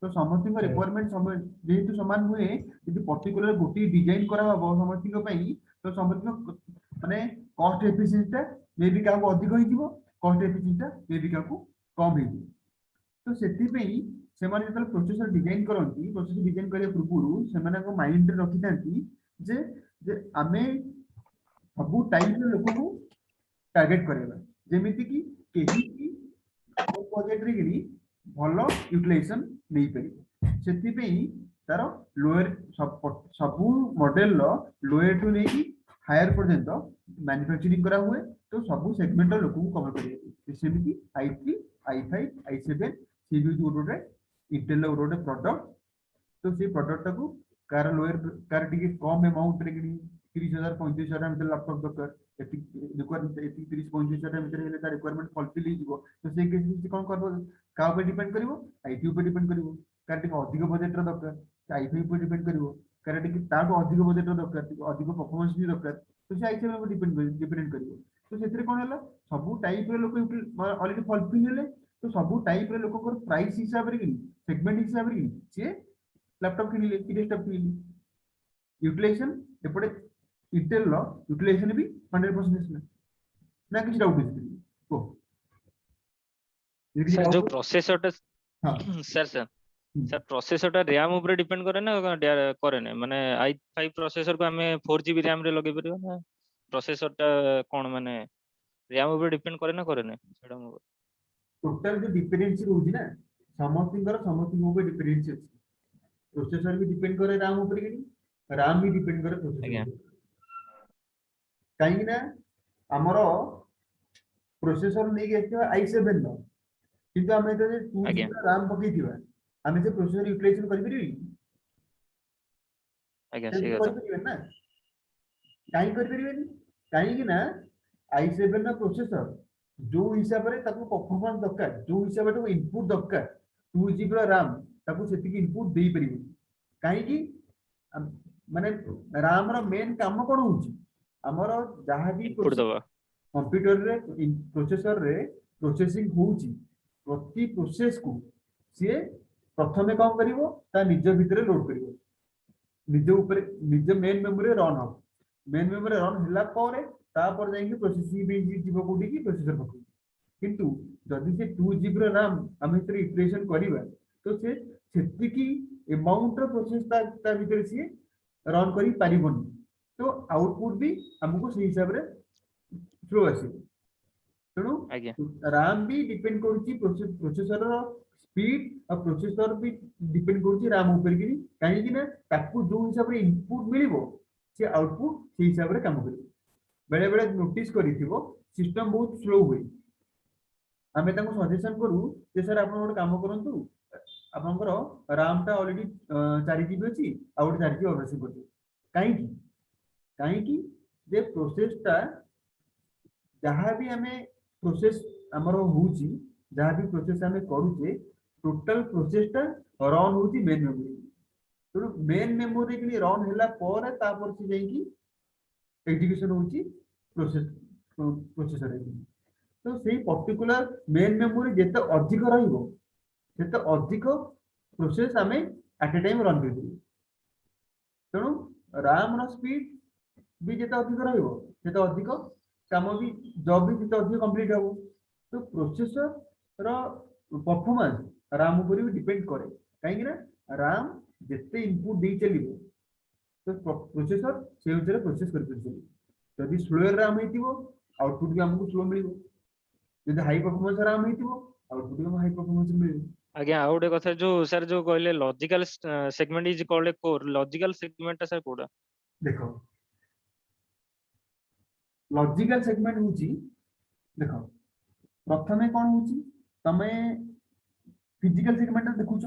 तो समथिंग का रिक्वायरमेंट समय जेहेतु समान हुए यदि पर्टिकुलर गोटी डिजाइन करा हो समथिंग पई तो समथिंग माने कॉस्ट एफिशिएंसी ता मे बी का अधिक होई जीवो कॉस्ट एफिशिएंसी ता मे बी का कम होई जीवो तो सेति पई ସେମାନେ ଯେତେବେଳେ ପ୍ରୋସେସର ଡିଜାଇନ କରନ୍ତି ପ୍ରୋସେସର ଡିଜାଇନ କରିବା ପୂର୍ବରୁ ସେମାନଙ୍କ ମାଇଣ୍ଡରେ ରଖିଥାନ୍ତି ଯେ ଯେ ଆମେ ସବୁ ଟାଇପର ଲୋକଙ୍କୁ ଟାର୍ଗେଟ କରିବା ଯେମିତି କି କେହି ବି ପ୍ରୋଜେକ୍ଟରେ କିଣି ଭଲ ୟୁଟିଲାଇଜେସନ ନେଇପାରିବେ ସେଥିପାଇଁ ତାର ଲୋୟର ସବୁ ମଡେଲର ଲୋୟର ଟୁ ନେଇକି ହାୟର ପର୍ଯ୍ୟନ୍ତ ମ୍ୟାନୁଫ୍ୟାକ୍ଚରିଂ କରା ହୁଏ ତ ସବୁ ସେଗମେଣ୍ଟର ଲୋକଙ୍କୁ କଭର କରିବାକୁ ସେମିତି i3 i5 i7 ସେ ବି ଗୋଟେ इंटेल रोडे प्रोडक्ट तो से प्रोडक्ट को कार लोअर कार टिके कम अमाउंट रे किनी 30000 35000 में लैपटॉप दरकार एति रिक्वायरमेंट 30 35000 में हेले तार रिक्वायरमेंट फुलफिल हो जिवो तो से केस से कोन करबो का पे डिपेंड करिवो आईटी पे डिपेंड करिवो कार टिके अधिक बजट रे दरकार आईटी पे डिपेंड करिवो कार टिके ताटो अधिक बजट रे दरकार अधिक परफॉर्मेंस भी दरकार तो से आईटी पे डिपेंड करिवो तो सेतिर कोन हला सब टाइप रे लोक ऑलरेडी फुलफिल हेले तो सब टाइप रे लोक प्राइस हिसाब रे सेगमेंट हिसाब रे से लैपटॉप किनिले कि डेस्कटॉप किनिले यूटिलाइजेशन एपडे इंटेल लो यूटिलाइजेशन भी 100% ना किछ डाउट है को सर जो प्रोसेसर टा हां सर सर प्रोसेसर टा रैम ऊपर डिपेंड करे ना करे ना माने i5 प्रोसेसर को हमें 4GB रैम रे लगे परियो ना प्रोसेसर टा कोन माने रैम ऊपर डिपेंड करे ना सेटा टोटल जो डिपेंडेंसी रहउजी ना समथिंग ऊपर डिपेंडेंसी अछि प्रोसेसर भी डिपेंड करे रैम ऊपर कि रैम भी डिपेंड करे प्रोसेसर काहे ना हमरो प्रोसेसर नै के i7 नो किंतु हमें तो 2GB रैम पकई दिबा ଆମେ ସେ ପ୍ରୋସେସର ୟୁଟିଲାଇଜେସନ କରିପାରିବି ଆଜ୍ଞା ସେମିତି ସେଇ କଥା କରିପାରିବେ ନା କାହିଁ କରିପାରିବେନି କାହିଁକି ନା i7 ର ପ୍ରୋସେସର ଯୋଉ ହିସାବରେ ତାକୁ ପରଫର୍ମାନ୍ସ ଦରକାର ଯୋଉ ହିସାବରେ ତାକୁ ଇନପୁଟ ଦରକାର 2 GB ର RAM ତାକୁ ସେତିକି ଇନପୁଟ ଦେଇପାରିବ କାହିଁକି ମାନେ RAM ର ମେନ୍ କାମ କଣ ହଉଛି ଆମର ଯାହା ବି ଇନପୁଟ ଦବା କମ୍ପ୍ୟୁଟର ରେ ପ୍ରୋସେସର ରେ ପ୍ରୋସେସିଂ ହଉଛି ପ୍ରତି ପ୍ରୋସେସ କୁ ସିଏ ପ୍ରଥମେ କଣ କରିବ ତା ନିଜ ଭିତରେ ଲୋଡ କରିବ ନିଜ ଉପରେ ନିଜ ମେନ୍ ମେମୋରି ରନ୍ ହବ ମେନ୍ ମେମୋରି ରନ୍ ହେଲା ପରେ ତାପରେ ଯାଇକି ପ୍ରୋସେସିଂ ବି ଯିବ କୋଉଠିକି ପ୍ରୋସେସର ପାଖକୁ କିନ୍ତୁ ଯଦି ସେ 2 GB ର RAM ଆମେ ସେଥିରେ ଇଟରେସନ କରିବା ତ ସେ ସେତିକି ଏମାଉଣ୍ଟ ର ପ୍ରୋସେସ ତା ଭିତରେ ସିଏ ରନ୍ କରି ପାରିବନି ତ ଆଉଟପୁଟ ବି ଆମକୁ ସେଇ ହିସାବରେ ସ୍ଲୋ ଆସିବ ତେଣୁ ଆଜ୍ଞା RAM ବି ଡିପେଣ୍ଡ କରୁଛି ପ୍ରୋସେସର ସ୍ପିଡ ଆଉ ପ୍ରୋସେସର ବି ଡିପେଣ୍ଡ କରୁଛି RAM ଉପରେ କି କାହିଁକି ନା ତାକୁ ଯୋଉ ହିସାବରେ ଇନପୁଟ ମିଳିବ ସେ ଆଉଟପୁଟ ସେଇ ହିସାବରେ କାମ କରିବ ବେଳେ ବେଳେ ନୋଟିସ କରିଥିବ ସିଷ୍ଟମ ବହୁତ ସ୍ଲୋ ହୁଏ ଆମେ ତାଙ୍କୁ ସଜେସନ କରୁ ଯେ ସାର୍ ଆପଣ ଗୋଟେ କାମ କରନ୍ତୁ ଆପଣଙ୍କର RAM ଟା ଅଲରେଡି 4 GB ଅଛି ଆଉ ଗୋଟେ 4 GB ଅପରେସନ କରିଦିଅ କାହିଁକି କାହିଁକି ଯେ ପ୍ରୋସେସ ଟା ଯାହା ବି ଆମେ ପ୍ରୋସେସ ଆମର ହଉଛି ଯାହା ବି ପ୍ରୋସେସ ଆମେ କରୁଛେ ଟୋଟାଲ ପ୍ରୋସେସ ଟା ରନ୍ ହଉଛି ମେନ୍ ମେମୋରି ତେଣୁ ମେନ୍ ମେମୋରି କି ରନ୍ ହେଲା ପରେ ତାପରେ ସେ ଯାଇକି ଏକ୍ଜିକ୍ୟୁସନ ହଉଛି ପ୍ରୋସେସର ତ ସେଇ ପର୍ଟିକୁଲାର ମେନ୍ ମେମୋରି ଯେତେ ଅଧିକ ରହିବ ସେତେ ଅଧିକ ପ୍ରୋସେସ ଆମେ ଆଟ୍ ଏ ଟାଇମ୍ ରନ୍ କରିପାରିବୁ ତେଣୁ RAM ର ସ୍ପିଡ ବି ଯେତେ ଅଧିକ ରହିବ ସେତେ ଅଧିକ କାମ ବି ଜବ୍ ବି ସେତେ ଅଧିକ କମ୍ପ୍ଲିଟ ହବ ତ ପ୍ରୋସେସର ର ପରଫର୍ମାନ୍ସ RAM ଉପରେ ବି ଡିପେଣ୍ଡ କରେ କାହିଁକି ନା RAM ଯେତେ ଇନପୁଟ ଦେଇ ଚାଲିବ ତ ପ୍ରୋସେସର ସେ ଅନୁସାରେ ପ୍ରୋସେସ କରିପାରିବ ଯଦି ସ୍ଲୋ RAM ହେଇଥିବ ଆଉଟପୁଟ ବି ଆମକୁ ସ୍ଲୋ ମିଳିବ ଯଦି ହାଇ ପରଫର୍ମାନ୍ସ RAM ହେଇଥିବ ଆଉଟପୁଟ ବି ହାଇ ପରଫର୍ମାନ୍ସ ମିଳିବ ଆଜ୍ଞା ଆଉ ଗୋଟେ କଥା ଯୋଉ ସାର୍ ଯୋଉ କହିଲେ logical segment is called A core logical segment ଟା ସାର୍ କୋଉଟା ଦେଖ ଲଜିକାଲ ସେଗମେଣ୍ଟ ହଉଛି ଦେଖ ପ୍ରଥମେ କଣ ହଉଛି ତମେ ଫିଜିକାଲ ସେଗମେଣ୍ଟ ଦେଖୁଛ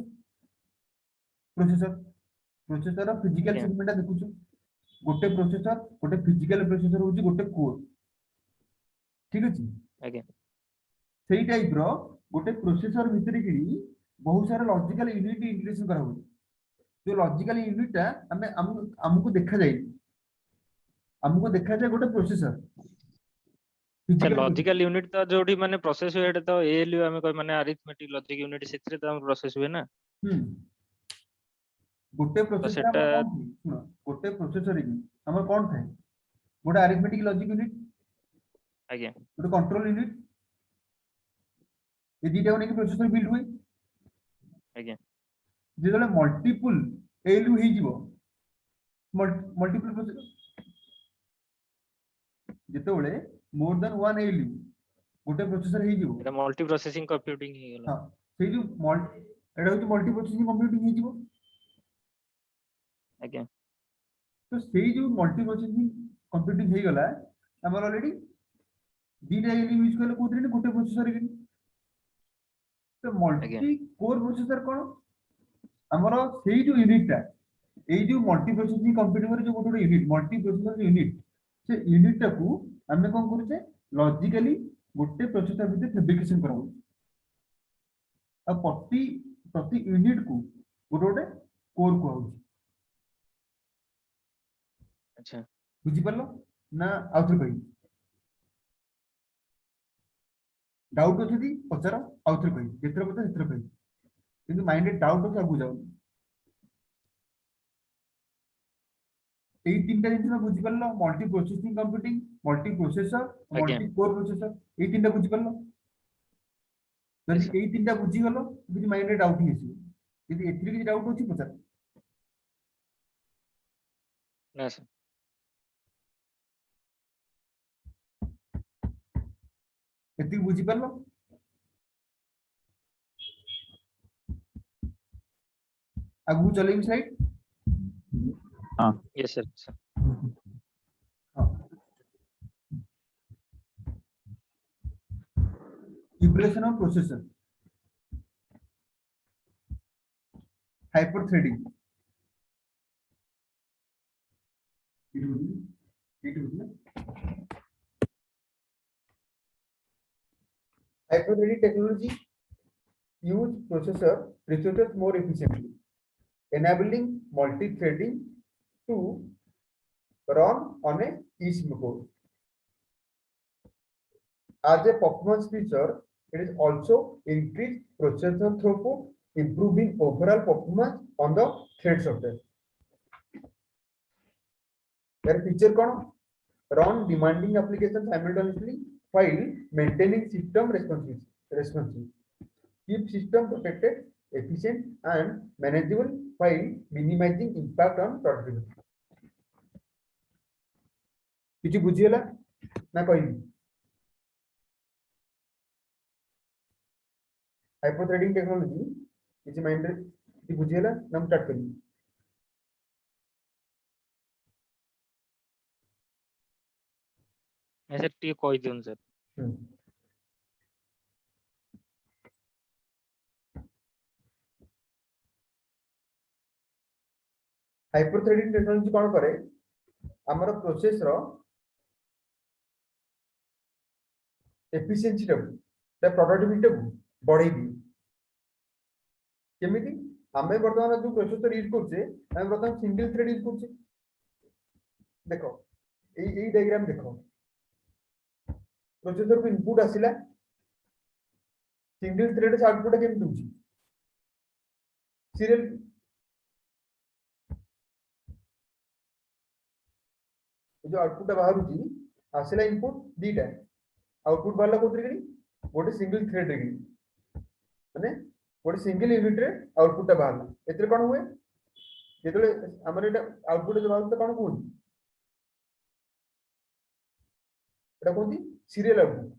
ପ୍ରୋସେସର ଫିଜିକାଲ ଆଜ୍ଞା ସେଗମେଣ୍ଟ ଦେଖୁଛ ଗୋଟେ ପ୍ରୋସେସର ଗୋଟେ ଫିଜିକାଲ ପ୍ରୋସେସର ହଉଛି ଗୋଟେ କୋର ଠିକ ଅଛି ଆଜ୍ଞା ସେଇ ଟାଇପ ର ଗୋଟେ ପ୍ରୋସେସର ଭିତରେ କିଣି ବହୁତ ସାରା ଲଜିକାଲ ୟୁନିଟ ଇଣ୍ଟିଗ୍ରେସନ କରାହୁଏ ଯୋଉ ଲଜିକାଲ ୟୁନିଟ ଟା ଆମକୁ ଦେଖାଯାଏ ଗୋଟେ processor sir physical logical unit ତ ଯୋଉଠି ମାନେ ପ୍ରୋସେସ ହୁଏ ସେଟା ତ ALU ଆମେ କହ ମାନେ ଆରିଥମେଟିକ ଲଜିକ ୟୁନିଟ ସେଥିରେ ତ ଆମର ପ୍ରୋସେସ ହୁଏ ନା ଗୋଟେ ତ ପ୍ରୋସେସର ସେଟା ଆମର କଣ ଥାଏ ଶୁଣ ଗୋଟେ ପ୍ରୋସେସର ଆମର କଣ ଥାଏ ଗୋଟେ ଆରିଥମେଟିକ ଲଜିକ ୟୁନିଟ ଆଜ୍ଞା ଗୋଟେ କଣ୍ଟ୍ରୋଲ ୟୁନିଟ ଏ ଦିଟାକୁ ନେଇକି ପ୍ରୋସେସର ବିଲ୍ଡ ହୁଏ ଆଜ୍ଞା ଯେତେବେଳେ ମଲ୍ଟିପୁଲ ALU ହେଇଯିବ ମଲ୍ଟିପୁଲ ପ୍ରୋସେସର ଯେତେବେଳେ ମୋର ଦାନ ୱାନ୍ ALU ଗୋଟେ ପ୍ରୋସେସର ହେଇଯିବ এটা মল্টি প্রসেসিং কম্পিউটিং ହେଇଗଲା ହଁ ସେଇ ଯୋଉ ଏଟା ହଉଛି ମଲ୍ଟି ପ୍ରୋସେସିଂ କମ୍ପ୍ୟୁଟିଂ ହେଇଯିବ ଆଜ୍ଞା ତ ସେଇ ଯୋଉ ମଲ୍ଟି ପ୍ରୋସେସିଂ କମ୍ପ୍ୟୁଟିଂ ହେଇଗଲା ଆମର ଅଲରେଡି ଦିଟା ALU ୟୁଜ କଲେ କୋଉଥିରେ ଗୋଟେ ପ୍ରୋସେସର କିଣି ତ ଆଜ୍ଞା ମଲ୍ଟି କୋର ପ୍ରୋସେସର କଣ ଆମର ସେଇ ଯୋଉ ୟୁନିଟ ଟା ଏଇ ଯୋଉ ମଲ୍ଟି ପ୍ରୋସେସିଂ କମ୍ପ୍ୟୁଟିଂ ରେ ଯୋଉ ଗୋଟେ ୟୁନିଟ ମଲ୍ଟି ପ୍ରୋସେସର ୟୁନିଟ ସେ ୟୁନିଟ ଟାକୁ ଆମେ କଣ କରୁଛେ ଲଜିକାଲି ଗୋଟେ ପ୍ରୋସେସର ଭିତରେ ଫେବ୍ରିକେସନ କରାହଉଛି ଆଉ ପ୍ରତି ୟୁନିଟ କୁ ଗୋଟେ ଗୋଟେ କୋର କୁହାହଉଛି ଆଚ୍ଛା ବୁଝିପାରିଲ ନା ଆଉଥରେ କହିବି डाउट ଅଛି ଯଦି ପଚାର ଆଉଥରେ କହିବି ଯେତେବେଳେ ପଚାର ସେତେବେଳେ କହିବି କିନ୍ତୁ ମାଇଣ୍ଡରେ ଡାଉଟ ଅଛି ଆଗକୁ ଯାଉନି ଏଇ ତିନିଟା ଜିନିଷ ବୁଝିପାରିଲ multi processing computing multi processor ଆଜ୍ଞା ମଲ୍ଟି କୋର ପ୍ରୋସେସର ଏଇ ତିନିଟା ବୁଝିପାରିଲ ଯଦି ସାର୍ ଏଇ ତିନିଟା ବୁଝିଗଲ କିଛି ମାଇଣ୍ଡରେ ଡାଉଟ ହିଁ ଆସିବ ଯଦି ଏଥିରେ କିଛି ଡାଉଟ ଅଛି ପଚାର ନା ସାର୍ ଏତିକି ବୁଝିପାରିଲ ଆଗକୁ ଚଲେଇବି slide yes sir Evaluation of processor hyper threading hyper threading technology use processor resources more efficiently, enabling multi-threading to run on a each code. As a performance feature, it is also increased processor throughput, improving overall performance on the thread software. Their feature कौन? Run demanding applications simultaneously while maintaining system responsive. Keep system protected, efficient, and manageable while minimizing impact on productivity. किसी बुझिएला ना कहिबी hyper threading technology किसी mind रे किसी बुझिएला ना start करिए ऐसे T कोई दियो सर हाइपर थ्रेडिंग टेक्नोलॉजी कौन करे हमर प्रोसेस रो एफिशिएंसी टा प्रोडक्टिविटी बढ़ाई दी केमिति हमें वर्तमान जो प्रोसेसर यूज करछे हम वर्तमान सिंगल थ्रेड यूज करछे देखो এই डायग्राम देखो प्रोसेसर को इनपुट आसिला सिंगल थ्रेड से आउटपुट केमिति होची सीरियल जो आउटपुट बाहर होची आसिला इनपुट दीटा आउटपुट वाला कोतरे गनी गोटे सिंगल थ्रेड रे गनी माने गोटे सिंगल यूनिट रे आउटपुट बाहर एतरे कोन हुए जेतले हमर एटा आउटपुट जो बाहर कोन कोन एटा कोन सीरियल आउटपुट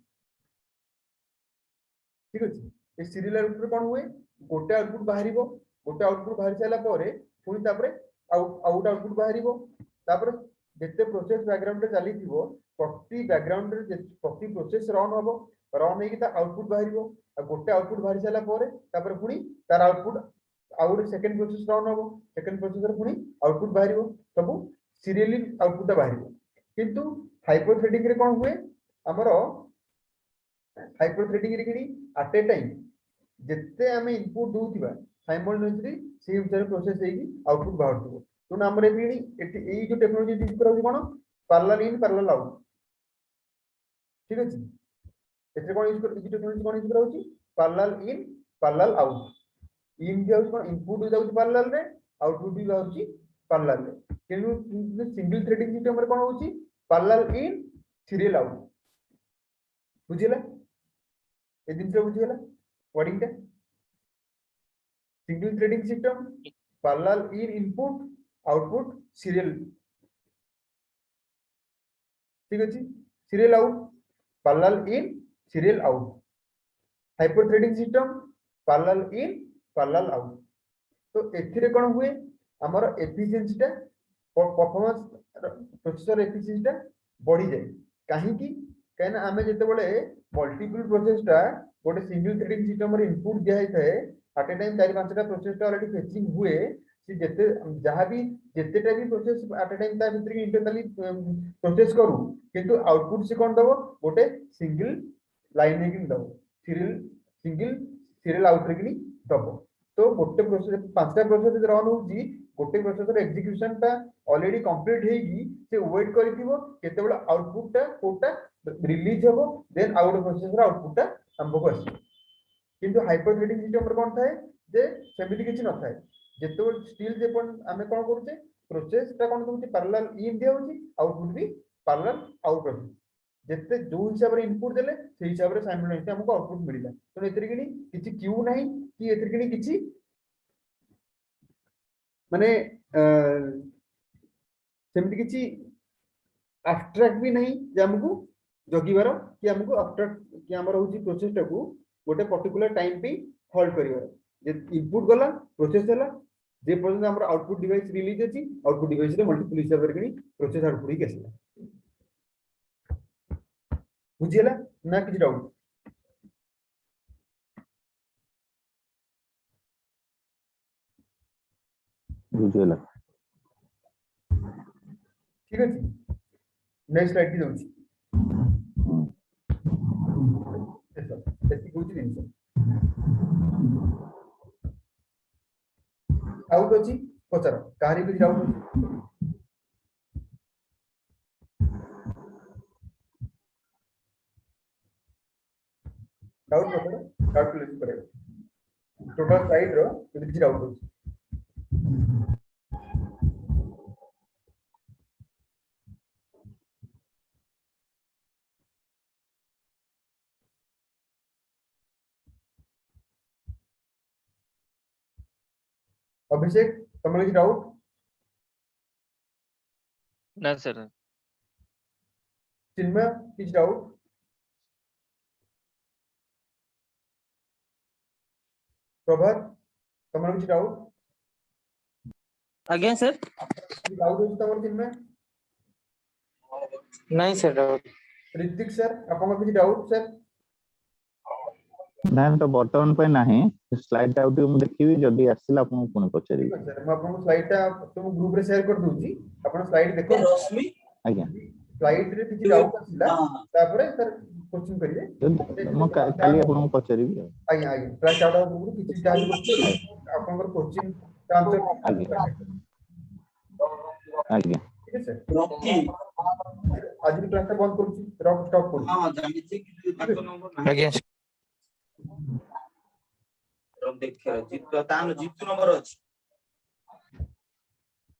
ठीक अछि ए सीरियल आउटपुट रे कोन हुए गोटे आउटपुट बाहरिबो गोटे आउटपुट बाहर साला परे पुनी तापरे आउटपुट बाहरिबो तापरे जेते प्रोसेस बैकग्राउंड रे चली थिबो प्रति बैकग्राउंड रे प्रति प्रोसेस रन होबो रन हेकी ता आउटपुट बाहरिबो आ गोटे आउटपुट बाहर साला परे तापरे पुनी तार output out second process run होबो सेकंड प्रोसेसर पुनी आउटपुट बाहरिबो सब सीरियली आउटपुट बाहरिबो किंतु हाइपर थ्रेडिंग रे कोन हुए हमरो हाइपर थ्रेडिंग रे किनी एट ए टाइम जेते हमें इनपुट दोथिबा साइमल्टेनियसली से अनुसार प्रोसेस हेकी आउटपुट बाहरतो तो हमरे एही जो टेक्नोलॉजी यूज कराउ कोन पैरेलल इन पैरेलल आउट ठीक अछि एते कोन यूज कर टेक्नोलॉजी कोन यूज कराउ parallel in parallel out in J cone input जाउ पैरेलल रे आउटपुट भी जाउ पैरेलल रे किंतु सिंगल थ्रेडिंग सिस्टम रे कोन होची पैरेलल इन सीरियल आउट बुझिला ए दिन से बुझिला वर्डिंग टा single threading system parallel in input output serial ठीक अछि serial out parallel in serial out hyper threading system parallel in parallel out तो एथिरे कोन हुए हमर एफिशिएंसी टा परफॉर्मेंस प्रोसेसर एफिशिएंसी टा बढ़ी जाय काहे कि कहना हमें जते बळे मल्टीपल प्रोसेस टा गोटे सिंगल थ्रेडिंग सिस्टम रे इनपुट दिया है एट ए टाइम 4-5 टा प्रोसेस टा ऑलरेडी फेचिंग हुए कि जते जहां भी जतेटा भी प्रोसेस एट ए टाइम ता भीतर इंटरनली प्रोसेस करू किंतु आउटपुट से कोन दबो गोटे सिंगल लाइन हेकिन दबो सीरियल आउट रेकिन दबो तो गोटे प्रोसेस 5टा प्रोसेस रन होजी गोटे प्रोसेसर एग्जीक्यूशन ता ऑलरेडी कंप्लीट हेगी से वेट करिथिबो केतेबेला आउटपुट ता कोटा रिलीज होबो देन आउट प्रोसेसर आउटपुट ता हमको आसी किंतु हाइपर थ्रेडिंग सिस्टम पर कोन थाए जे सेमिति किछि न थाए जेतो स्टिल जे पण हमें कोन करूचे प्रोसेस ता कोन करूचे पैरेलल इन दिया होची आउटपुट भी पैरेलल आउट होची जेते जो हिसाब रे इनपुट देले से हिसाब रे साइमल्टेनियसली हमको आउटपुट मिलिला तो एतरी किनी किछि क्यू नाही कि एतरी किनी किछि माने सेमिति किछि एब्स्ट्रैक्ट भी नहीं जे हमको जगिबार कि हमको एब्स्ट्रैक्ट कि हमर होची प्रोसेस टा को गोटे पर्टिकुलर टाइम पे होल्ड करिवार जे इनपुट गला प्रोसेस हला जे पर्यंत हमर आउटपुट डिवाइस रिलीज अछि आउटपुट डिवाइस रे मल्टीपल हिसाब रे किनी प्रोसेस आउटपुट ही केसला बुझियला ना किछि डाउट ବୁଝିଗଲା। ठीक अछि नेक्स्ट स्लाइड की जाउछि एति बुझि दिनस आउट अछि पचार काहरी भी डाउट अछि डाउट पचार डाउट क्लियर करेगा टोटल स्लाइड रो यदि डाउट अछि अभिषेक तमरे की डाउट ना सर चिन्मय की डाउट प्रभात तमरे की डाउट आज्ञा सर डाउट अछि तमरे चिन्मय नहीं सर डाउट ऋतिक सर आपन की डाउट सर ନାଇଁ ତ ବର୍ତ୍ତମାନ ପାଇଁ ନାହିଁ ସ୍ଲାଇଡ୍ ଟା ଆଉ ଟିକେ ମୁଁ ଦେଖିବି ଯଦି ଆସିଲା ଆପଣଙ୍କୁ ପୁଣି ପଚାରିବି। ठीक है सर मैं आपको स्लाइड टा तुम ग्रुप रे शेयर कर दूची आपण स्लाइड देखो ଆଜ୍ଞା स्लाइड रे किछि डाउट आसिला तापरे सर क्वेश्चन करिवे ଯଦି ମୁଁ କାଲି ଆପଣଙ୍କୁ पचारिବି ଆଉ। आଜ୍ଞा आଜ୍ଞा क्लास आउट ऑफ ग्रुप किछि जानि क्वेश्चन आपनकर क्वेश्चन आंसर ଆଜ୍ଞା ठीक है सर आज की क्लास टा बंद करूची रॉक स्टॉप करू आज्ञा देखिए जीतु नंबर अछि